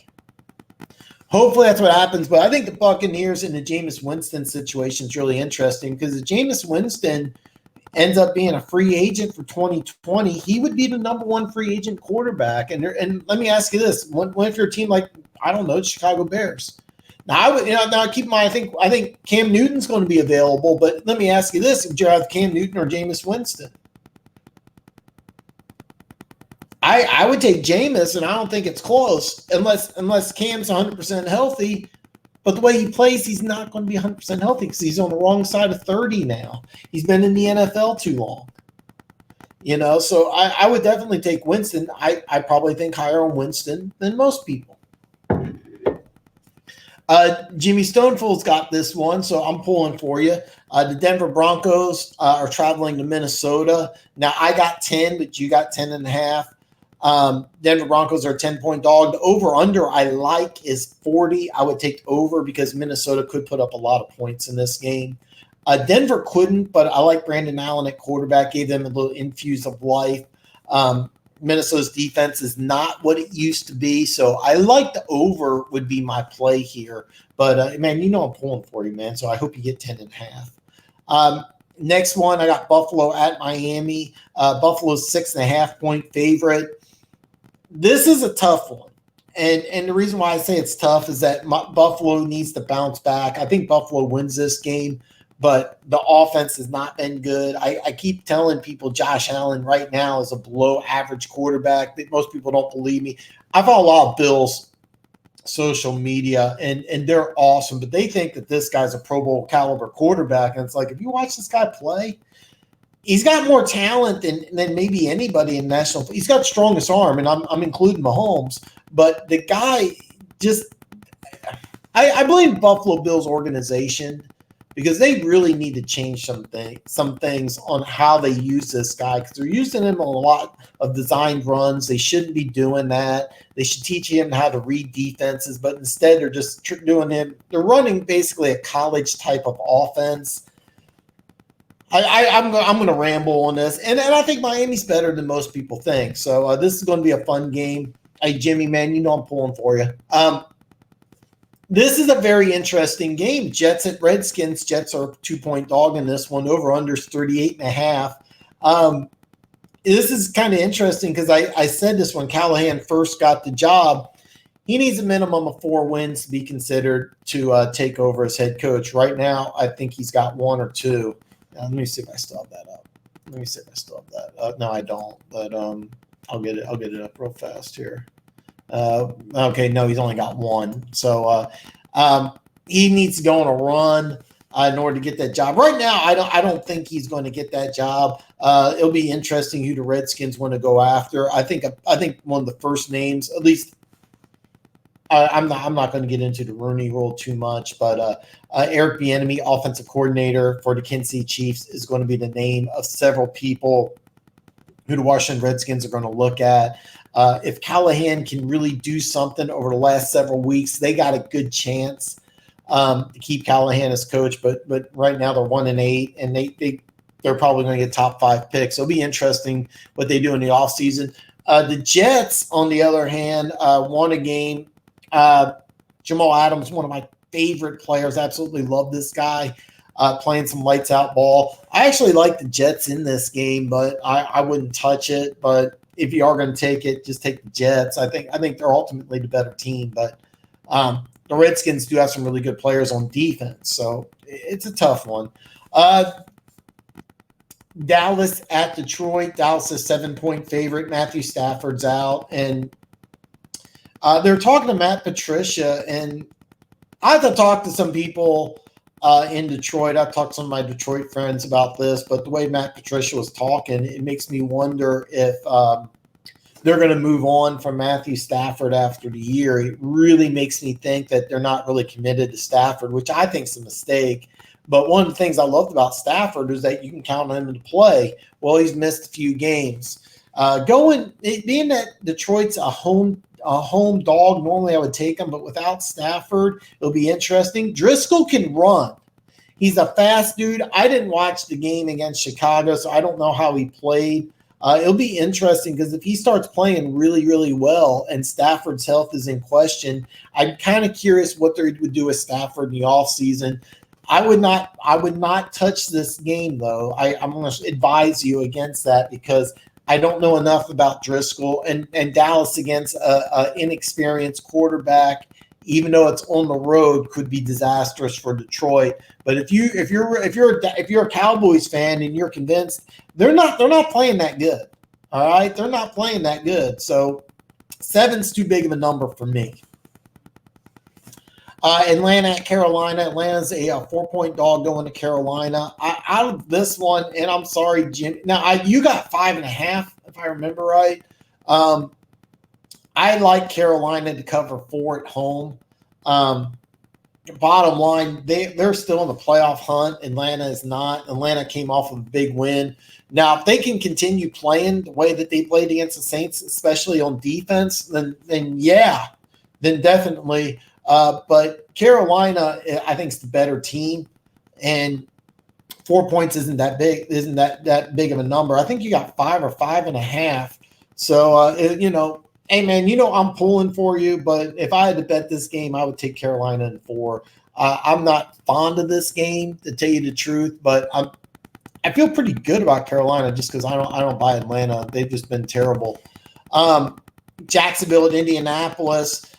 Hopefully that's what happens, but I think the Buccaneers in the Jameis Winston situation is really interesting because if Jameis Winston ends up being a free agent for 2020, he would be the number one free agent quarterback. And let me ask you this: what if you're a team like, I don't know, Chicago Bears? Now now keep in mind, I think Cam Newton's going to be available, but let me ask you this: would you have Cam Newton or Jameis Winston? I would take Jameis, and I don't think it's close unless Cam's 100% healthy. But the way he plays, he's not going to be 100% healthy because he's on the wrong side of 30 now. He's been in the NFL too long. So I would definitely take Winston. I probably think higher on Winston than most people. Jimmy Stoneful's got this one, so I'm pulling for you. The Denver Broncos are traveling to Minnesota. Now, I got 10, but you got 10.5. Denver Broncos are a 10-point dog. The over-under I like is 40. I would take over because Minnesota could put up a lot of points in this game. Denver couldn't, but I like Brandon Allen at quarterback, gave them a little infuse of life. Minnesota's defense is not what it used to be, so I like the over would be my play here. But, man, I'm pulling for you, man, so I hope you get 10.5. Next one, I got Buffalo at Miami. Buffalo's 6.5-point favorite. This is a tough one. And the reason why I say it's tough is that Buffalo needs to bounce back. I think Buffalo wins this game, but the offense has not been good. I keep telling people Josh Allen right now is a below-average quarterback. Most people don't believe me. I follow a lot of Bills social media, and they're awesome, but they think that this guy's a Pro Bowl caliber quarterback. And it's like, if you watch this guy play, he's got more talent than maybe anybody in national. He's got strongest arm, and I'm including Mahomes. But the guy just – I blame Buffalo Bills organization because they really need to change some things on how they use this guy because they're using him on a lot of designed runs. They shouldn't be doing that. They should teach him how to read defenses, but instead they're just doing him – they're running basically a college type of offense. I'm going to ramble on this, and I think Miami's better than most people think. So this is going to be a fun game. Hey, Jimmy, man, I'm pulling for you. This is a very interesting game. Jets at Redskins. Jets are a 2-point dog in this one. Over under 38.5. This is kind of interesting because I said this when Callahan first got the job. He needs a minimum of 4 wins to be considered to take over as head coach. Right now, I think he's got 1 or 2. Let me see if I still have that up. No, I don't. But I'll get it up real fast here. Okay, no, he's only got 1. So he needs to go on a run in order to get that job. Right now, I don't think he's going to get that job. It'll be interesting who the Redskins want to go after. I think one of the first names, at least. I'm not going to get into the Rooney Rule too much, but Eric Bieniemy, offensive coordinator for the Kansas City Chiefs, is going to be the name of several people who the Washington Redskins are going to look at. If Callahan can really do something over the last several weeks, they got a good chance to keep Callahan as coach. But right now they're 1-8, and they're probably going to get top 5 picks. So it'll be interesting what they do in the offseason. The Jets, on the other hand, won a game. Jamal Adams, one of my favorite players. Absolutely love this guy. Playing some lights out ball. I actually like the Jets in this game, but I wouldn't touch it. But if you are going to take it, just take the Jets. I think they're ultimately the better team, but the Redskins do have some really good players on defense, so it's a tough one. Dallas at Detroit. Dallas is 7-point favorite. Matthew Stafford's out, and they're talking to Matt Patricia, and I have to talk to some people in Detroit. I've talked to some of my Detroit friends about this, but the way Matt Patricia was talking, it makes me wonder if they're going to move on from Matthew Stafford after the year. It really makes me think that they're not really committed to Stafford, which I think is a mistake. But one of the things I loved about Stafford is that you can count on him to play. Well, he's missed a few games. Being that Detroit's a home dog, normally I would take him, but without Stafford, it'll be interesting. Driscoll can run. He's a fast dude. I didn't watch the game against Chicago, so I don't know how he played. It'll be interesting because if he starts playing really, really well and Stafford's health is in question, I'm kind of curious what they would do with Stafford in the offseason. I would not touch this game, though. I'm going to advise you against that because I don't know enough about Driscoll and Dallas against an inexperienced quarterback, even though it's on the road, could be disastrous for Detroit. But if you're a Cowboys fan and you're convinced they're not playing that good, all right, they're not playing that good. So 7's too big of a number for me. Atlanta at Carolina. Atlanta's a 4-point dog going to Carolina. Out of this one, and I'm sorry, Jim. Now you got 5.5, if I remember right. I like Carolina to cover 4 at home. Bottom line, they're still in the playoff hunt. Atlanta is not. Atlanta came off of a big win. Now, if they can continue playing the way that they played against the Saints, especially on defense, then definitely. But Carolina, I think, is the better team, and 4 points isn't that big of a number. I think you got 5 or 5.5. So hey man, I'm pulling for you, but if I had to bet this game, I would take Carolina in 4. I'm not fond of this game, to tell you the truth, but I feel pretty good about Carolina just because I don't buy Atlanta. They've just been terrible. Jacksonville at Indianapolis.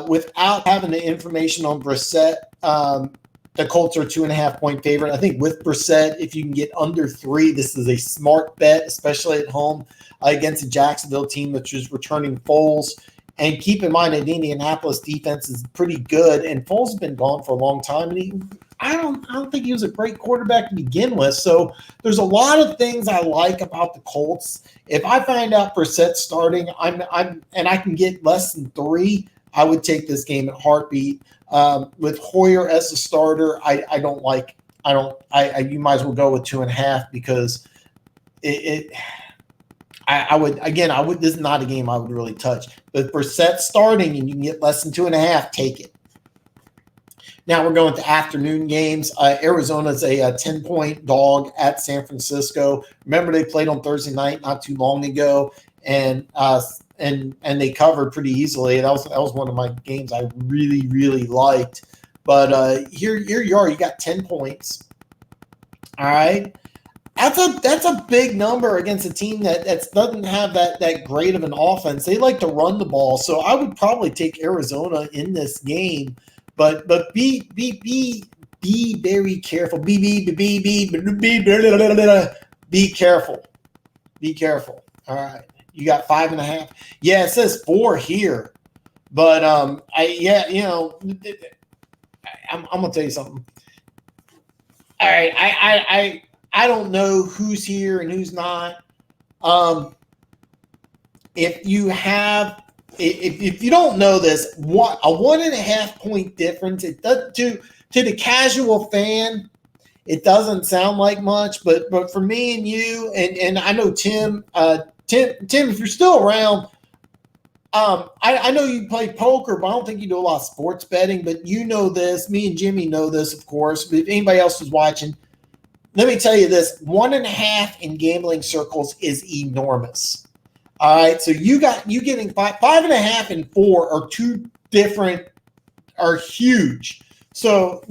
Without having the information on Brissett, the Colts are 2.5-point favorite. I think with Brissett, if you can get under 3, this is a smart bet, especially at home against a Jacksonville team which is returning Foles. And keep in mind that Indianapolis defense is pretty good, and Foles has been gone for a long time, and I don't think he was a great quarterback to begin with. So there's a lot of things I like about the Colts. If I find out Brissett starting, and I can get less than 3, I would take this game at heartbeat. With Hoyer as the starter, you might as well go with 2.5 because this is not a game I would really touch. But Brissett starting and you can get less than 2.5, take it. Now we're going to afternoon games. Arizona's a 10-point dog at San Francisco. Remember, they played on Thursday night not too long ago, and they covered pretty easily. That was one of my games I really, really liked. But here you are. You got 10 points. All right. That's a big number against a team that doesn't have that great of an offense. They like to run the ball. So I would probably take Arizona in this game. But be very careful. Be careful. Be careful. All right. You got 5.5. Yeah, it says 4 here. But I'm gonna tell you something. All right, I don't know who's here and who's not. If you don't know this, a 1.5-point difference, it does to the casual fan, it doesn't sound like much, but for me and you, and I know Tim, if you're still around, I know you play poker, but I don't think you do a lot of sports betting, but you know this. Me and Jimmy know this, of course. But if anybody else is watching, let me tell you this. 1.5 in gambling circles is enormous. All right, so you getting 5.5 and 4 are huge. So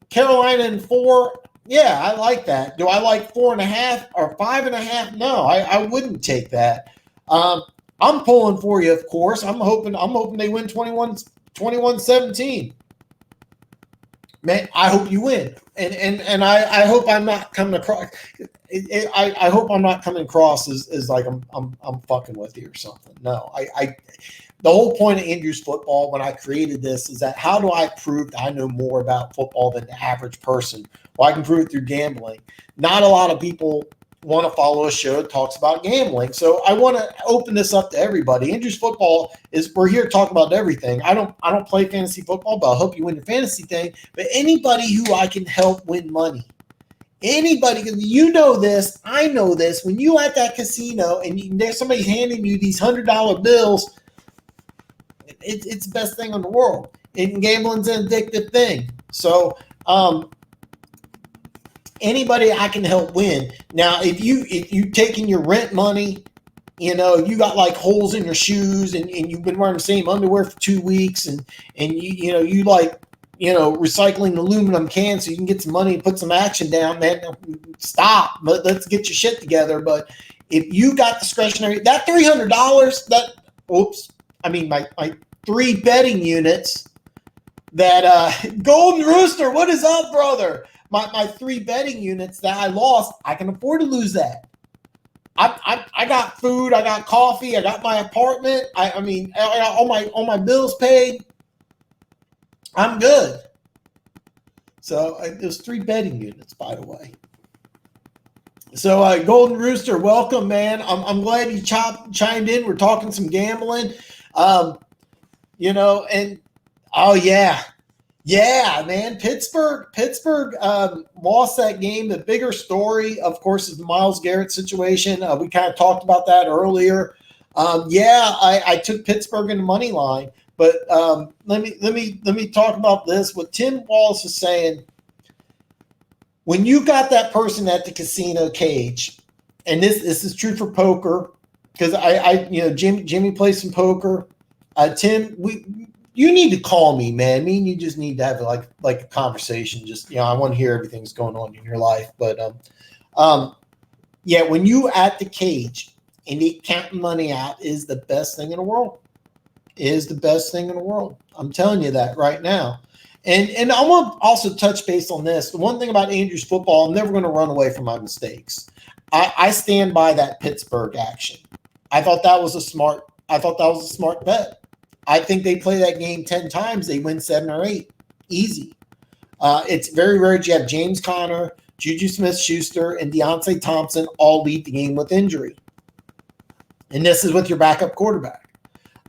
Carolina and 4, yeah, I like that. Do I like 4.5 or 5.5? No, I wouldn't take that. I'm pulling for you, of course. I'm hoping they win 21-17. Man, I hope you win, and I hope I'm not coming across. I hope I'm not coming across as like I'm fucking with you or something. No, the whole point of Andrews football when I created this is that how do I prove that I know more about football than the average person? Well, I can prove it through gambling. Not a lot of people want to follow a show that talks about gambling. So I want to open this up to everybody. Andrews football we're here to talk about everything. I don't play fantasy football, but I'll help you win your fantasy thing. But anybody who I can help win money. Anybody, you know this, I know this. When you at that casino and there's somebody handing you these $100 bills, it's the best thing in the world. And gambling's an addictive thing. So anybody I can help win. Now, if you taking your rent money, you got like holes in your shoes and you've been wearing the same underwear for 2 weeks and you like recycling aluminum cans so you can get some money and put some action down, man, stop. Let's get your shit together. But if you got discretionary, that $300, my 3 betting units that Golden Rooster, what is up, brother? My 3 betting units that I lost, I can afford to lose that. I got food, I got coffee, I got my apartment. I got all my bills paid. I'm good. So there's 3 betting units, by the way. So Golden Rooster, welcome, man. I'm glad you chimed in. We're talking some gambling, and oh yeah, man. Pittsburgh lost that game. The bigger story, of course, is the Myles Garrett situation. We kind of talked about that earlier. I took Pittsburgh in the money line. But let me talk about this. What Tim Wallace is saying, when you got that person at the casino cage, and this is true for poker, because Jimmy plays some poker. Tim, you need to call me, man. Me and you just need to have like a conversation. Just I want to hear everything that's going on in your life. But when you at the cage and they counting money out is the best thing in the world. Is the best thing in the world. I'm telling you that right now. And I want to also touch base on this. The one thing about Andrews football, I'm never going to run away from my mistakes. I stand by that Pittsburgh action. I thought that was a smart bet. I think they play that game 10 times, they win 7 or 8. Easy. It's very rare you have James Conner, Juju Smith-Schuster, and Deontay Thompson all lead the game with injury. And this is with your backup quarterback.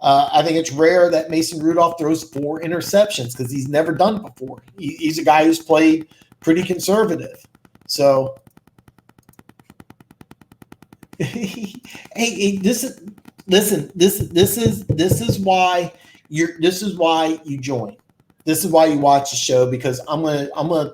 I think it's rare that Mason Rudolph throws 4 interceptions because he's never done it before. He's a guy who's played pretty conservative. So, hey, this is why you join. This is why you watch the show, because I'm gonna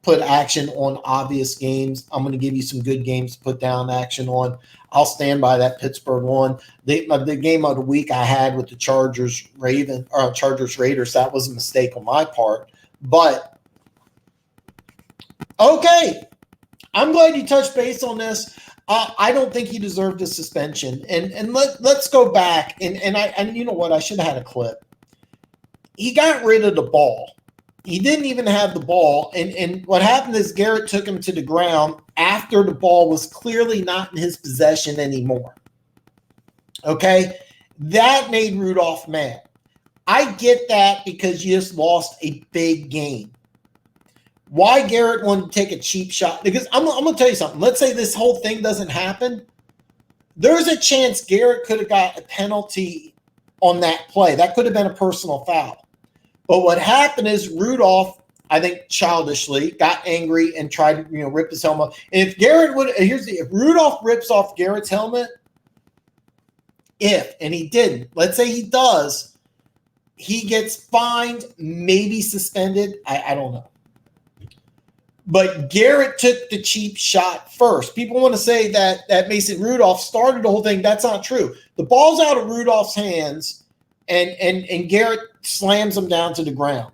put action on obvious games. I'm going to give you some good games to put down action on. I'll stand by that Pittsburgh one. The game of the week I had with the Chargers Raiders, that was a mistake on my part. But okay, I'm glad you touched base on this. I don't think he deserved a suspension. And let's go back and you know what? I should have had a clip. He got rid of the ball. He didn't even have the ball. And what happened is Garrett took him to the ground after the ball was clearly not in his possession anymore. Okay? That made Rudolph mad. I get that because you just lost a big game. Why Garrett wanted to take a cheap shot? Because I'm going to tell you something. Let's say this whole thing doesn't happen. There's a chance Garrett could have got a penalty on that play. That could have been a personal foul. But what happened is Rudolph, I think childishly, got angry and tried to rip his helmet. And if Rudolph rips off Garrett's helmet, and he didn't, let's say he does, he gets fined, maybe suspended. I don't know. But Garrett took the cheap shot first. People want to say that Mason Rudolph started the whole thing. That's not true. The ball's out of Rudolph's hands, and Garrett slams him down to the ground.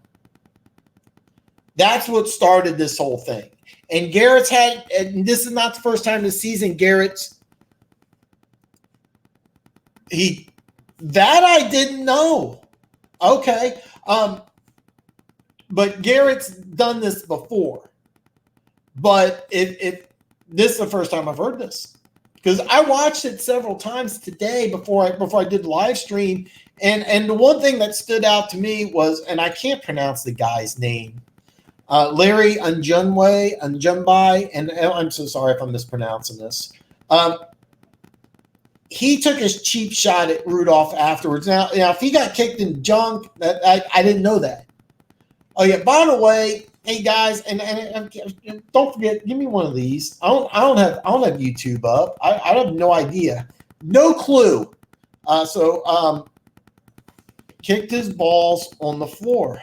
That's what started this whole thing. And Garrett's had, and this is not the first time this season, that I didn't know. Okay. But Garrett's done this before. But this is the first time I've heard this, because I watched it several times today before I did the live stream, and the one thing that stood out to me was, and I can't pronounce the guy's name, Larry Unjumbai, and I'm so sorry if I'm mispronouncing this. He took his cheap shot at Rudolph afterwards. Now if he got kicked in junk, I didn't know that. Oh yeah, by the way. Hey guys, and don't forget, give me one of these. I don't have YouTube up. I have no idea, no clue. So kicked his balls on the floor.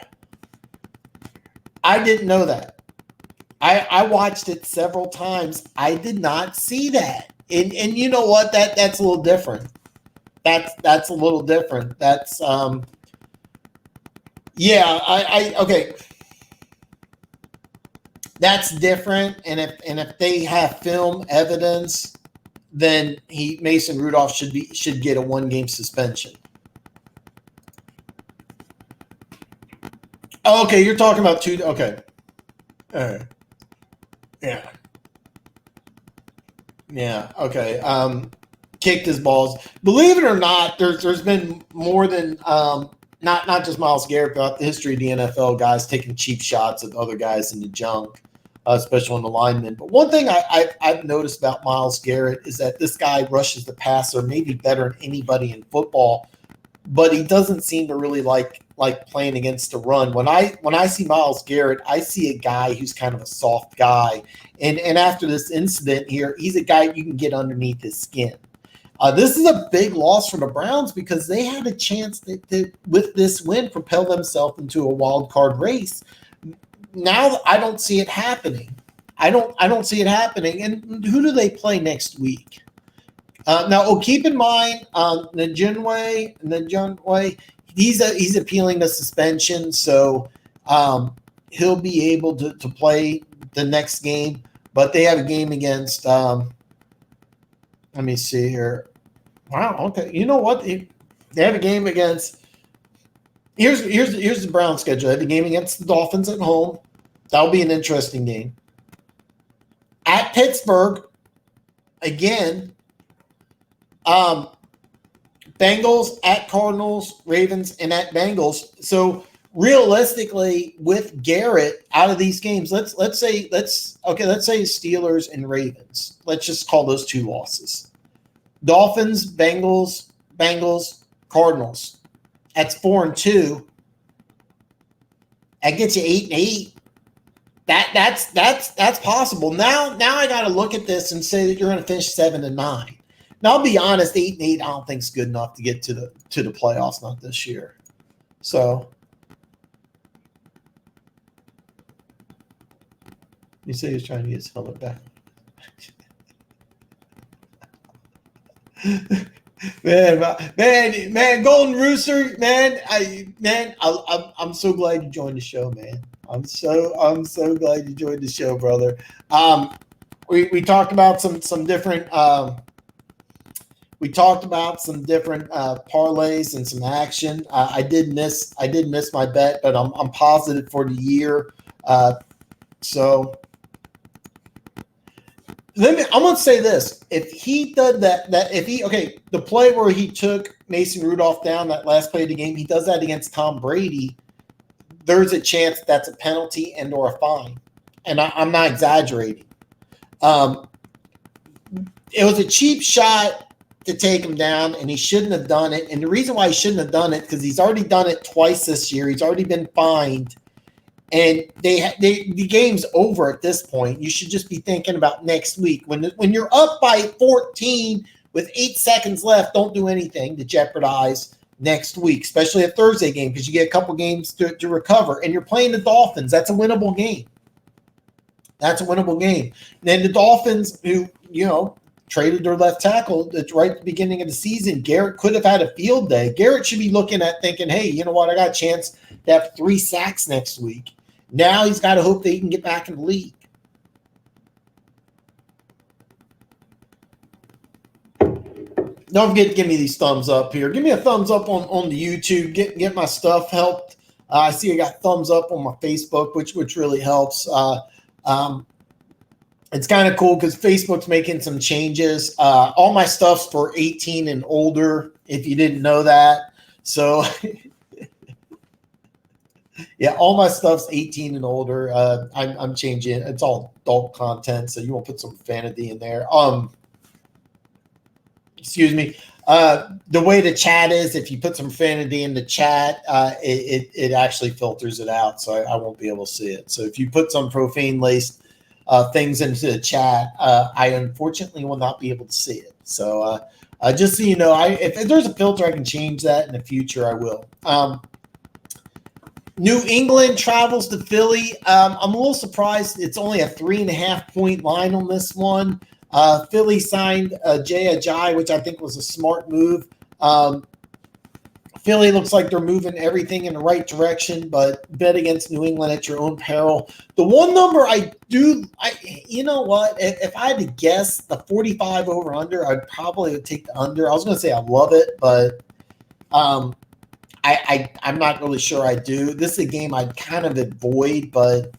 I didn't know that. I watched it several times. I did not see that. And you know what? That's a little different. That's a little different. That's yeah. Okay. That's different, and if they have film evidence, then Mason Rudolph should get a 1-game suspension. Oh, okay, you're talking about 2. Okay, yeah. Okay. Kicked his balls. Believe it or not, there's been more than not just Myles Garrett, but the history of the NFL, guys taking cheap shots at other guys in the junk, especially on the linemen. But one thing I've noticed about Myles Garrett is that this guy rushes the passer maybe better than anybody in football, but he doesn't seem to really like playing against the run. When I see Myles Garrett, I see a guy who's kind of a soft guy. And after this incident here, he's a guy you can get underneath his skin. This is a big loss for the Browns, because they had a chance to with this win, propel themselves into a wild card race. Now I don't see it happening. I don't see it happening. And who do they play next week? Keep in mind, Najunwe, he's appealing the suspension, so he'll be able to play the next game. But they have a game against. Let me see here. Wow. Okay. You know what? They have a game against. Here's the Browns schedule. They have a game against the Dolphins at home. That'll be an interesting game. At Pittsburgh, again. Bengals, at Cardinals, Ravens, and at Bengals. So realistically, with Garrett out of these games, let's say Steelers and Ravens. Let's just call those 2 losses. Dolphins, Bengals, Cardinals. That's 4-2. That gets you 8-8. That's possible. Now I got to look at this and say that you're going to finish 7-9. Now I'll be honest, 8-8 I don't think is good enough to get to the playoffs, not this year. So you say he's trying to get his helmet back. man, Golden Rooster, man, I'm so glad you joined the show, man. I'm so glad you joined the show, brother. We talked about some different parlays and some action. I did miss my bet, but I'm positive for the year. So I'm going to say this. If he did the play where he took Mason Rudolph down, that last play of the game, he does that against Tom Brady, there's a chance that's a penalty and or a fine. And I'm not exaggerating. It was a cheap shot to take him down, and he shouldn't have done it. And the reason why he shouldn't have done it, because he's already done it twice this year. He's already been fined. And the game's over at this point. You should just be thinking about next week. When you're up by 14 with 8 seconds left, don't do anything to jeopardize next week, especially a Thursday game, because you get a couple games to recover. And you're playing the Dolphins. That's a winnable game. That's a winnable game. And then the Dolphins, who, traded their left tackle right at the beginning of the season, Garrett could have had a field day. Garrett should be looking at thinking, hey, you know what? I got a chance to have 3 sacks next week. Now he's got to hope that he can get back in the league. Don't forget to give me these thumbs up here. Give me a thumbs up on the YouTube. Get my stuff helped. I see I got thumbs up on my Facebook, which really helps. It's kind of cool because Facebook's making some changes. All my stuff's for 18 and older, if you didn't know that. So, yeah, all my stuff's 18 and older. I'm changing. It's all adult content, so you won't put some profanity in there. Excuse me. The way the chat is, if you put some profanity in the chat, it actually filters it out, so I won't be able to see it. So if you put some profane-laced things into the chat, I unfortunately will not be able to see it. So just so you know, if there's a filter, I can change that in the future. I will. New England travels to Philly. I'm a little surprised. It's only a 3.5-point line on this one. Philly signed Jay Ajayi, which I think was a smart move. Philly looks like they're moving everything in the right direction, but bet against New England at your own peril. The one number you know what? If I had to guess the 45 over under, I'd probably take the under. I was going to say I love it, but I'm not really sure I do. This is a game I'd kind of avoid, but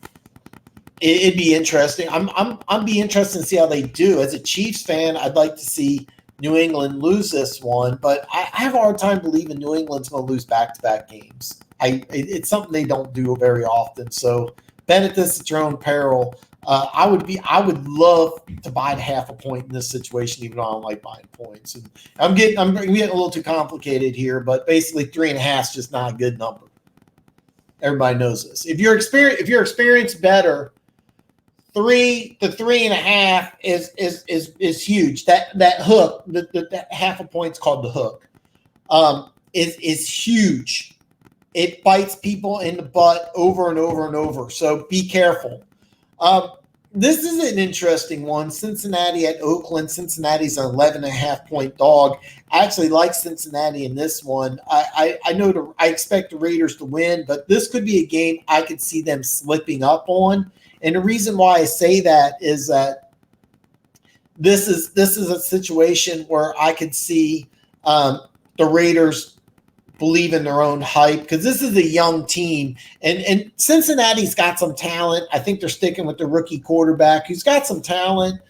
it'd be interesting. I'm be interested to see how they do. As a Chiefs fan, I'd like to see New England lose this one, but I have a hard time believing New England's going to lose back-to-back games. It's something they don't do very often. So bet at this at your own peril. I would love to buy half a point in this situation, even though I don't like buying points. And I'm getting a little too complicated here, but basically 3.5 is just not a good number. Everybody knows this. If you're experienced better, 3 to 3.5 is huge. That hook, that half a point's called the hook, is huge. It bites people in the butt over and over and over. So be careful. This is an interesting one. Cincinnati at Oakland. Cincinnati's an 11.5-point dog. I actually like Cincinnati in this one. I expect the Raiders to win, but this could be a game I could see them slipping up on. And the reason why I say that is that this is a situation where I could see the Raiders believe in their own hype, because this is a young team, and Cincinnati's got some talent. I think they're sticking with the rookie quarterback who's got some talent.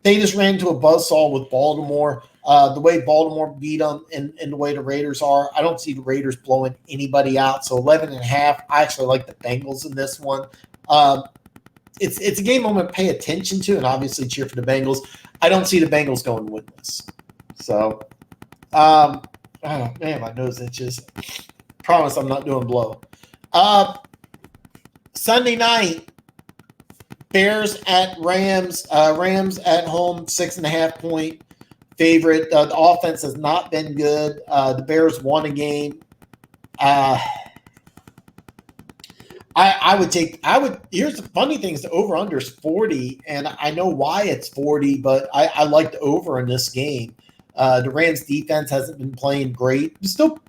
They just ran into a buzzsaw with Baltimore. The way Baltimore beat them and the way the Raiders are, I don't see the Raiders blowing anybody out. So 11.5. I actually like the Bengals in this one. It's a game I'm going to pay attention to and obviously cheer for the Bengals. I don't see the Bengals going winless. So, oh man, my nose itches. Promise I'm not doing blow. Sunday night, Bears at Rams. Rams at home, 6.5-point favorite. The offense has not been good. The Bears won a game. Here's the funny thing is the over-under is 40, and I know why it's 40, but I like the over in this game. The Rams defense hasn't been playing great. Still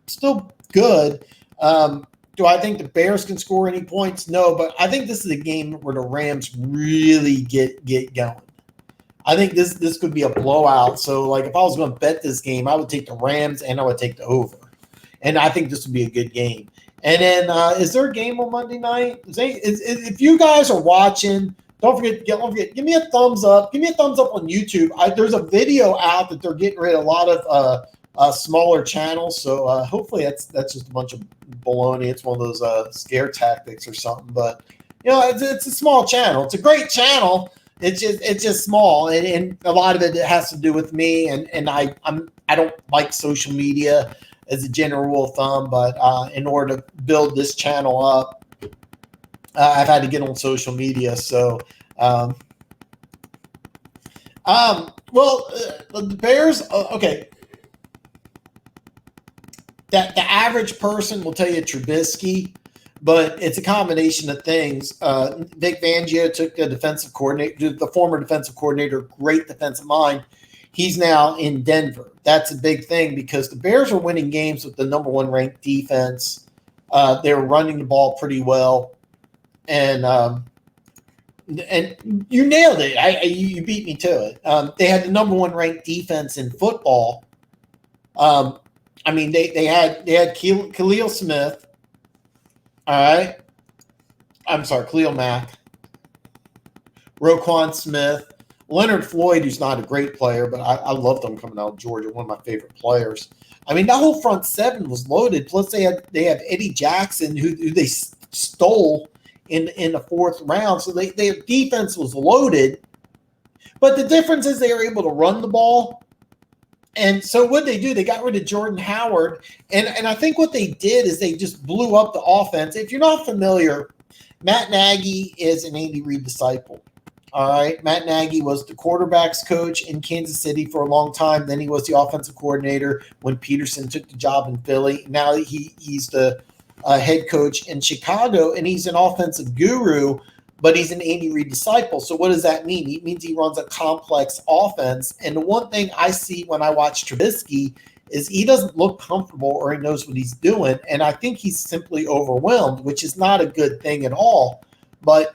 good. Do I think the Bears can score any points? No, but I think this is a game where the Rams really get going. I think this could be a blowout. So, like, if I was going to bet this game, I would take the Rams and I would take the over. And I think this would be a good game. And then, is there a game on Monday night? If you guys are watching, don't forget, give me a thumbs up. Give me a thumbs up on YouTube. There's a video out that they're getting rid of a lot of smaller channels. So hopefully that's just a bunch of baloney. It's one of those scare tactics or something. But it's a small channel. It's a great channel. It's just small, and a lot of it has to do with me. And I don't like social media as a general rule of thumb. But in order to build this channel up, I've had to get on social media. So, the Bears, okay. The average person will tell you Trubisky, But it's a combination of things. Vic Fangio took the defensive coordinator, the former defensive coordinator, great defensive mind. He's now in Denver. That's a big thing because the Bears are winning games with the number one ranked defense. They're running the ball pretty well, and you nailed it. You beat me to it. They had the number one ranked defense in football. They had Khalil Smith. All right. I'm sorry, Khalil Mack, Roquan Smith, Leonard Floyd, who's not a great player, but I loved him coming out of Georgia, one of my favorite players. I mean, that whole front seven was loaded. Plus, they have Eddie Jackson, who they stole in the fourth round. So their defense was loaded. But the difference is they were able to run the ball. And so what they do, they got rid of Jordan Howard. And I think what they did is they just blew up the offense. If you're not familiar, Matt Nagy is an Andy Reid disciple. All right. Matt Nagy was the quarterback's coach in Kansas City for a long time. Then he was the offensive coordinator when Peterson took the job in Philly. Now he's the head coach in Chicago, and he's an offensive guru, but he's an Andy Reid disciple. So what does that mean? It means he runs a complex offense. And the one thing I see when I watch Trubisky is he doesn't look comfortable or he knows what he's doing. And I think he's simply overwhelmed, which is not a good thing at all. But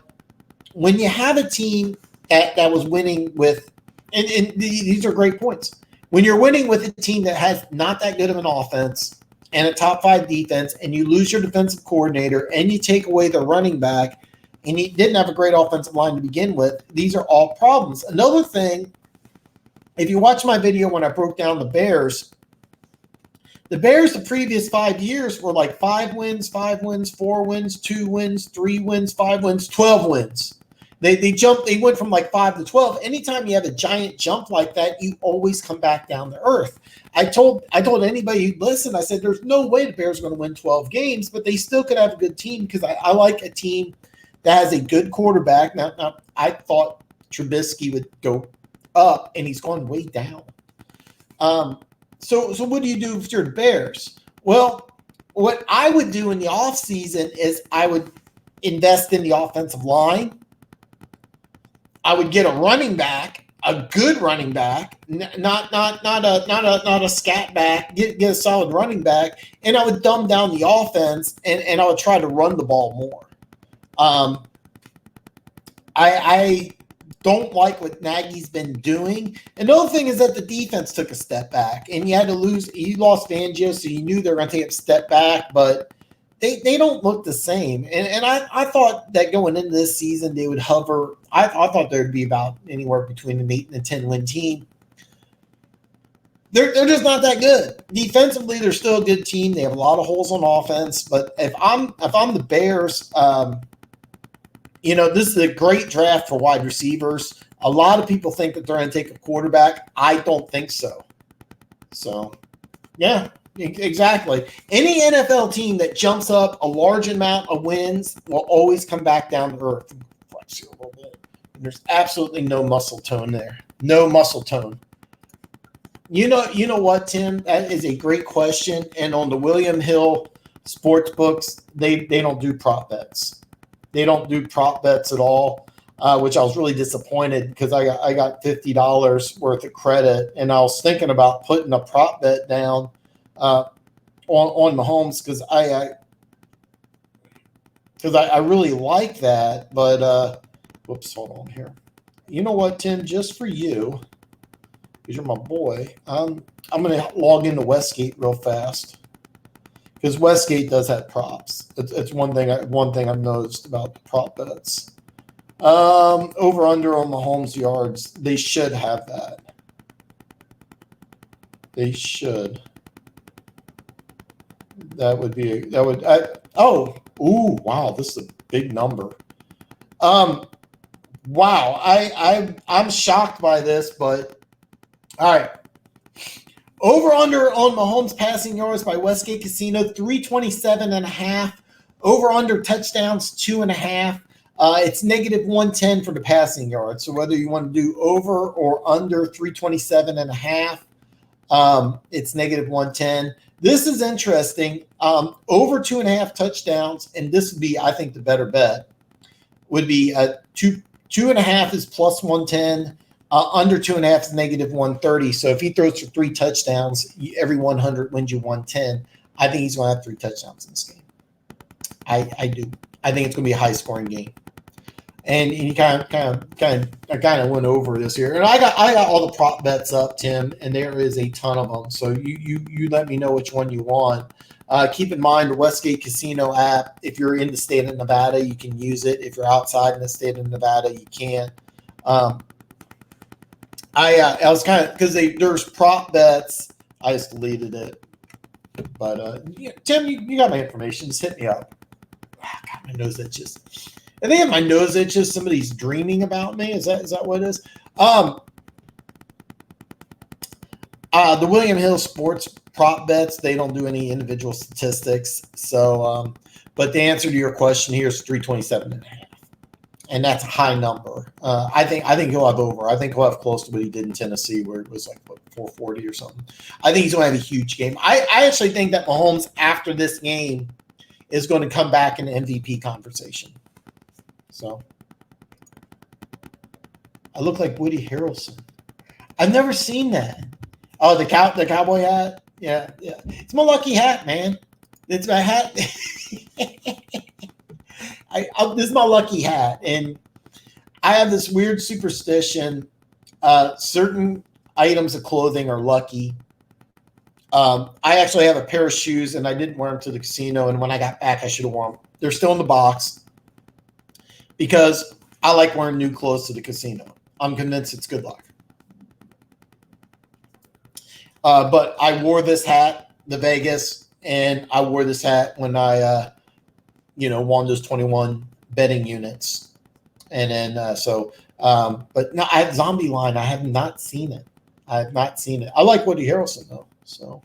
when you have a team that was winning with, and these are great points, when you're winning with a team that has not that good of an offense and a top five defense, and you lose your defensive coordinator and you take away the running back, and he didn't have a great offensive line to begin with, these are all problems. Another thing, if you watch my video when I broke down the Bears the previous 5 years were like 5 wins, 4 wins, 2 wins, 3 wins, 5 wins, 12 wins. They went from like 5 to 12. Anytime you have a giant jump like that, you always come back down to earth. I told anybody who'd listen, I said, there's no way the Bears are going to win 12 games, but they still could have a good team because I like a team that has a good quarterback. Now I thought Trubisky would go up, and he's gone way down. So what do you do if you're the Bears? Well, what I would do in the offseason is I would invest in the offensive line. I would get a running back, a good running back, not a scat back. Get a solid running back, and I would dumb down the offense, and I would try to run the ball more. I don't like what Nagy's been doing. Another thing is that the defense took a step back, and you lost Fangio, so you knew they were going to take a step back, but they don't look the same. And I thought that going into this season, they would hover. I thought there would be about anywhere between an 8 and a 10 win team. They're just not that good. Defensively, they're still a good team. They have a lot of holes on offense, but if I'm the Bears, this is a great draft for wide receivers. A lot of people think that they're going to take a quarterback. I don't think so. So, yeah, exactly. Any NFL team that jumps up a large amount of wins will always come back down to earth. Flex you a little bit. There's absolutely no muscle tone there. No muscle tone. You know what, Tim? That is a great question. And on the William Hill sports books, they don't do prop bets. They don't do prop bets at all, which I was really disappointed because I got $50 worth of credit, and I was thinking about putting a prop bet down on Mahomes because I really like that. But whoops, hold on here. You know what, Tim? Just for you, because you're my boy, I'm going to log into Westgate real fast. Because Westgate does have props. It's one thing I've noticed about the prop bets. Over under on Mahomes yards, they should have that. They should. Wow, this is a big number. Wow, I'm shocked by this, but all right. Over under on Mahomes passing yards by Westgate Casino, 327.5. Over under touchdowns, 2.5. It's -110 for the passing yards. So whether you want to do over or under 327.5, It's negative 110. This is interesting. Over 2.5 touchdowns, and this would be, I think, the better bet. Would be 2.5 is plus 110. Under 2.5 is negative 130. So if he throws for 3 touchdowns, every 100 wins you 110. I think he's going to have 3 touchdowns in this game. I do. I think it's going to be a high scoring game. And you kind of went over this here, and I got all the prop bets up, Tim, and there is a ton of them. So you let me know which one you want. Keep in mind the Westgate Casino app. If you're in the state of Nevada, you can use it. If you're outside in the state of Nevada, you can't. I was kind of because there's prop bets. I just deleted it, but Tim, you got my information. Just hit me up. God, my nose itches. I think my nose itches. Somebody's dreaming about me. Is that what it is? The William Hill Sports prop bets, they don't do any individual statistics. So, but the answer to your question here is 327.5, and that's a high number. I think he'll have over. I think he'll have close to what he did in Tennessee, where it was like 440 or something. I think he's going to have a huge game. I actually think that Mahomes after this game is going to come back in the MVP conversation. So I look like Woody Harrelson. I've never seen that. Oh, the cowboy hat. Yeah. It's my lucky hat, man. It's my hat. This is my lucky hat, and I have this weird superstition. Certain items of clothing are lucky. I actually have a pair of shoes, and I didn't wear them to the casino. And when I got back, I should have worn them. They're still in the box because I like wearing new clothes to the casino. I'm convinced it's good luck. But I wore this hat to Vegas, and I wore this hat when I, won those 21 betting units. And then, but no, I have Zombie Line. I have not seen it. I have not seen it. I like Woody Harrelson, though. So,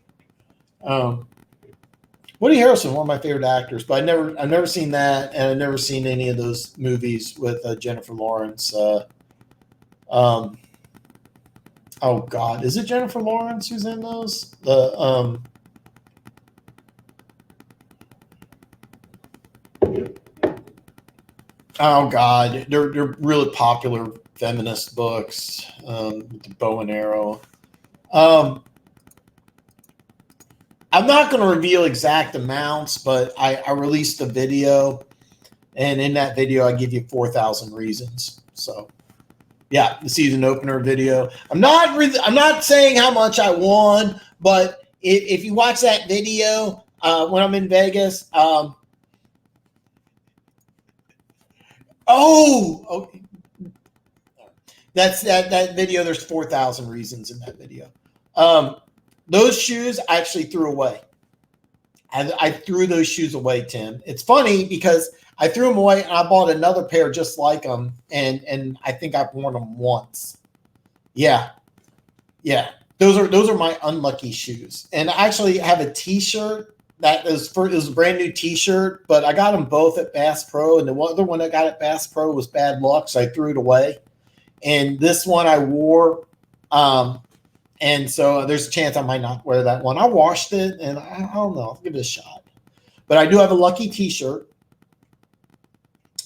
Woody Harrelson, one of my favorite actors, but I've never seen that, and I've never seen any of those movies with Jennifer Lawrence. Oh God, is it Jennifer Lawrence who's in those? Oh God, they're really popular feminist books with the bow and arrow. I'm not going to reveal exact amounts, but I released a video, and in that video, I give you 4,000 reasons. So. Yeah, the season opener video. I'm not saying how much I won, but if you watch that video when I'm in Vegas, that's that video. There's 4,000 reasons in that video. Those shoes I actually threw away. I threw those shoes away, Tim. It's funny because I threw them away, and I bought another pair just like them, and I think I've worn them once. Yeah. Those are my unlucky shoes. And I actually have a T-shirt that is it was a brand new T-shirt, but I got them both at Bass Pro, and the other one I got at Bass Pro was bad luck, so I threw it away. And this one I wore, and so there's a chance I might not wear that one. I washed it, and I don't know. I'll give it a shot. But I do have a lucky T-shirt.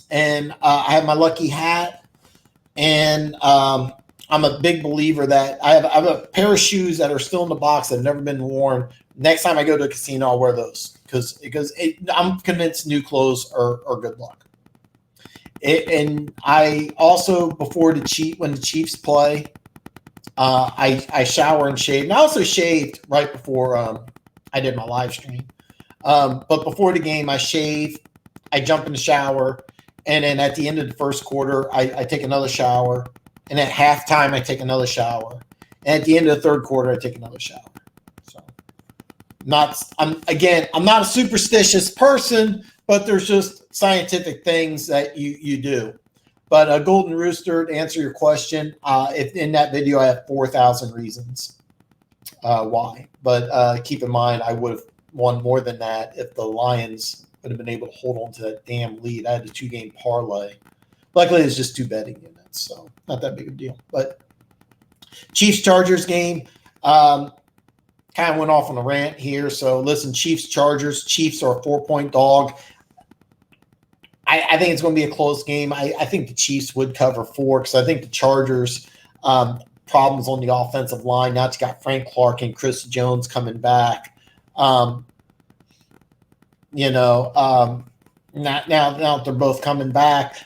And I have my lucky hat, and I'm a big believer that I have a pair of shoes that are still in the box that have never been worn. Next time I go to a casino, I'll wear those because I'm convinced new clothes are good luck. And I also, when the Chiefs play, I shower and shave. And I also shaved right before I did my live stream. But before the game, I shave, I jump in the shower. And then at the end of the first quarter, I take another shower. And at halftime, I take another shower. And at the end of the third quarter, I take another shower. So, I'm not a superstitious person, but there's just scientific things that you do. But Golden Rooster, to answer your question, if in that video, I have 4,000 reasons why. But keep in mind, I would have won more than that if the Lions would have been able to hold on to that damn lead. I had a 2-game parlay. Luckily, it's just 2 betting units, so not that big of a deal. But Chiefs-Chargers game, kind of went off on a rant here. So listen, Chiefs, Chargers. Chiefs are a 4-point dog. I think it's going to be a close game. I think the Chiefs would cover 4 because I think the Chargers problems on the offensive line. Now you got Frank Clark and Chris Jones coming back. Now they're both coming back.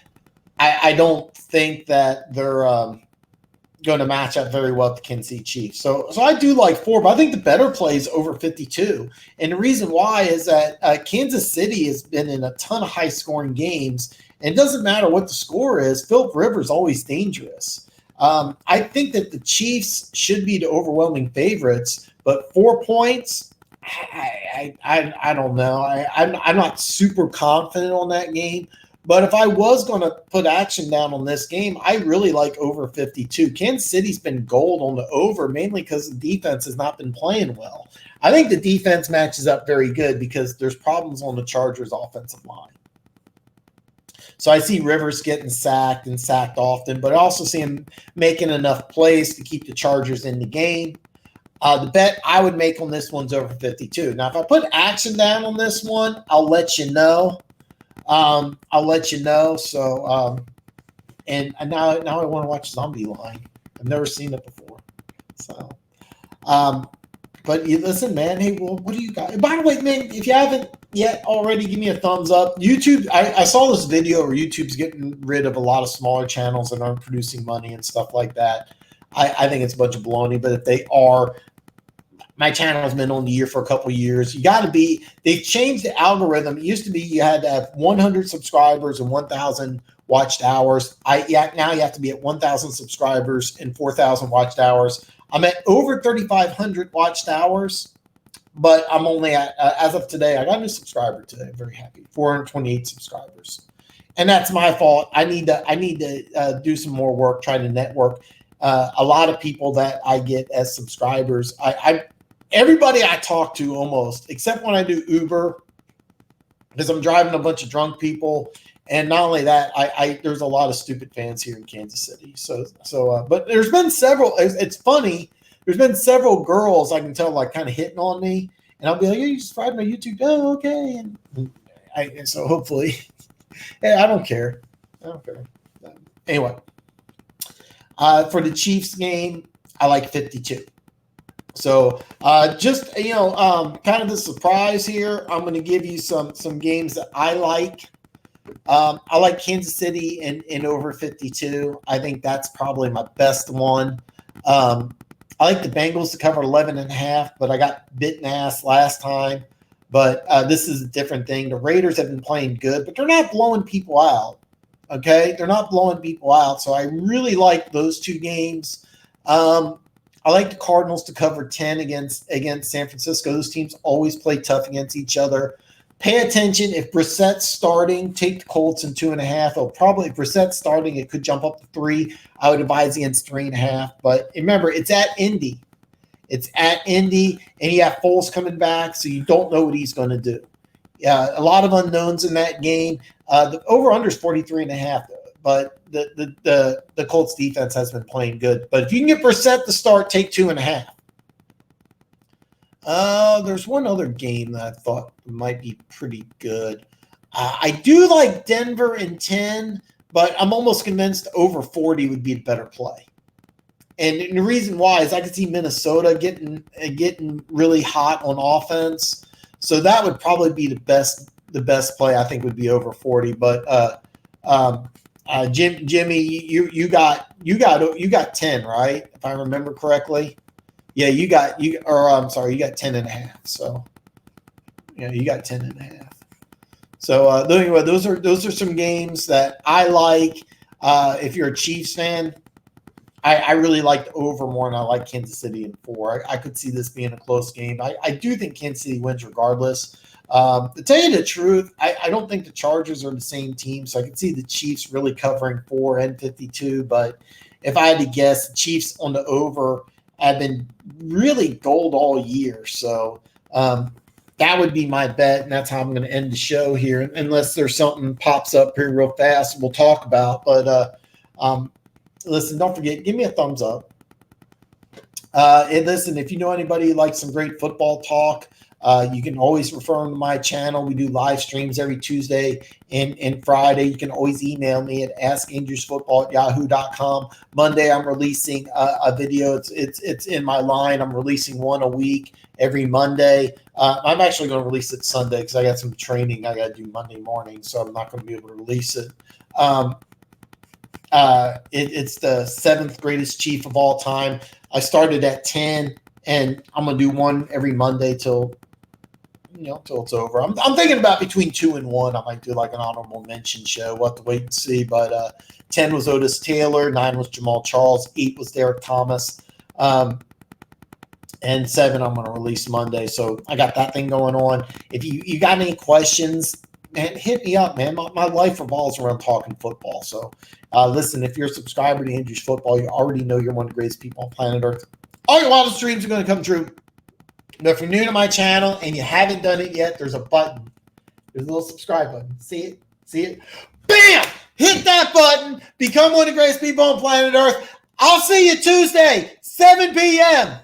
I don't think that they're going to match up very well with the Kansas City Chiefs. So I do like 4, but I think the better play is over 52. And the reason why is that Kansas City has been in a ton of high-scoring games, and it doesn't matter what the score is. Philip Rivers is always dangerous. I think that the Chiefs should be the overwhelming favorites, but 4 points, I don't know. I'm not super confident on that game. But if I was going to put action down on this game, I really like over 52. Kansas City's been gold on the over, mainly because the defense has not been playing well. I think the defense matches up very good because there's problems on the Chargers' offensive line. So I see Rivers getting sacked and sacked often, but I also see him making enough plays to keep the Chargers in the game. The bet I would make on this one's over 52. Now, if I put action down on this one, I'll let you know. So, and now I want to watch Zombie Line. I've never seen it before. So, but you listen, man. Hey, well, what do you got? By the way, man, if you haven't yet already, give me a thumbs up. YouTube, I saw this video where YouTube's getting rid of a lot of smaller channels that aren't producing money and stuff like that. I think it's a bunch of baloney, but if they are, my channel has been on the year for a couple of years. They've changed the algorithm. It used to be you had to have 100 subscribers and 1,000 watched hours. Now you have to be at 1,000 subscribers and 4,000 watched hours. I'm at over 3,500 watched hours, but I'm only at, as of today, I got a new subscriber today. I'm very happy. 428 subscribers. And that's my fault. I need to do some more work trying to network. A lot of people that I get as subscribers, everybody I talk to almost, except when I do Uber, because I'm driving a bunch of drunk people. And not only that, there's a lot of stupid fans here in Kansas City. But there's been several, it's funny, there's been several girls I can tell like kind of hitting on me. And I'll be like, hey, you subscribe to my YouTube? Oh, okay. And so hopefully, I don't care. Anyway, for the Chiefs game, I like 52. So just, kind of the surprise here, I'm going to give you some games that I like. I like Kansas City in over 52. I think that's probably my best one. I like the Bengals to cover 11.5, but I got bitten ass last time. But this is a different thing. The Raiders have been playing good, but they're not blowing people out. Okay? They're not blowing people out. So I really like those two games. I like the Cardinals to cover 10 against San Francisco. Those teams always play tough against each other. Pay attention. If Brissett's starting, take the Colts in 2.5. If Brissett's starting, it could jump up to 3. I would advise against 3.5. But remember, it's at Indy. And you have Foles coming back, so you don't know what he's going to do. A lot of unknowns in that game. The over-under is 43.5, but the Colts defense has been playing good. But if you can get Brissett to start, take 2.5. There's one other game that I thought might be pretty good. I do like Denver in 10, but I'm almost convinced over 40 would be a better play. And the reason why is I could see Minnesota getting really hot on offense. So that would probably be the best play. I think would be over 40. But Jimmy, you got 10, right? If I remember correctly. Yeah, you got 10.5. So yeah, you got 10.5. So anyway, those are some games that I like. If you're a Chiefs fan, I really like the over more, and I like Kansas City in 4. I could see this being a close game. I do think Kansas City wins regardless. To tell you the truth, I don't think the Chargers are the same team, so I could see the Chiefs really covering 4 and 52. But if I had to guess, the Chiefs on the over have been really gold all year. So that would be my bet, and that's how I'm going to end the show here, unless there's something pops up here real fast we'll talk about. But listen, don't forget, give me a thumbs up. And listen, if you know anybody who likes some great football talk, you can always refer them to my channel. We do live streams every Tuesday and Friday. You can always email me at askandrewsfootball@yahoo.com. Monday, I'm releasing a video. It's in my line. I'm releasing one a week every Monday. I'm actually going to release it Sunday because I got some training I got to do Monday morning, so I'm not going to be able to release it. It's the 7th greatest chief of all time. I started at 10, and I'm going to do one every Monday till it's over. I'm thinking about between 2 and 1. I might do like an honorable mention show. We'll have to wait and see. But 10 was Otis Taylor, 9 was Jamal Charles, 8 was Derek Thomas, and 7 I'm going to release Monday. So I got that thing going on. If you got any questions, man, hit me up, man. My life revolves around talking football. So listen, if you're a subscriber to Andrew's Football, you already know you're one of the greatest people on planet Earth. All your wildest dreams are going to come true. Now, if you're new to my channel and you haven't done it yet, there's a button. There's a little subscribe button. See it? See it? Bam! Hit that button. Become one of the greatest people on planet Earth. I'll see you Tuesday, 7 p.m.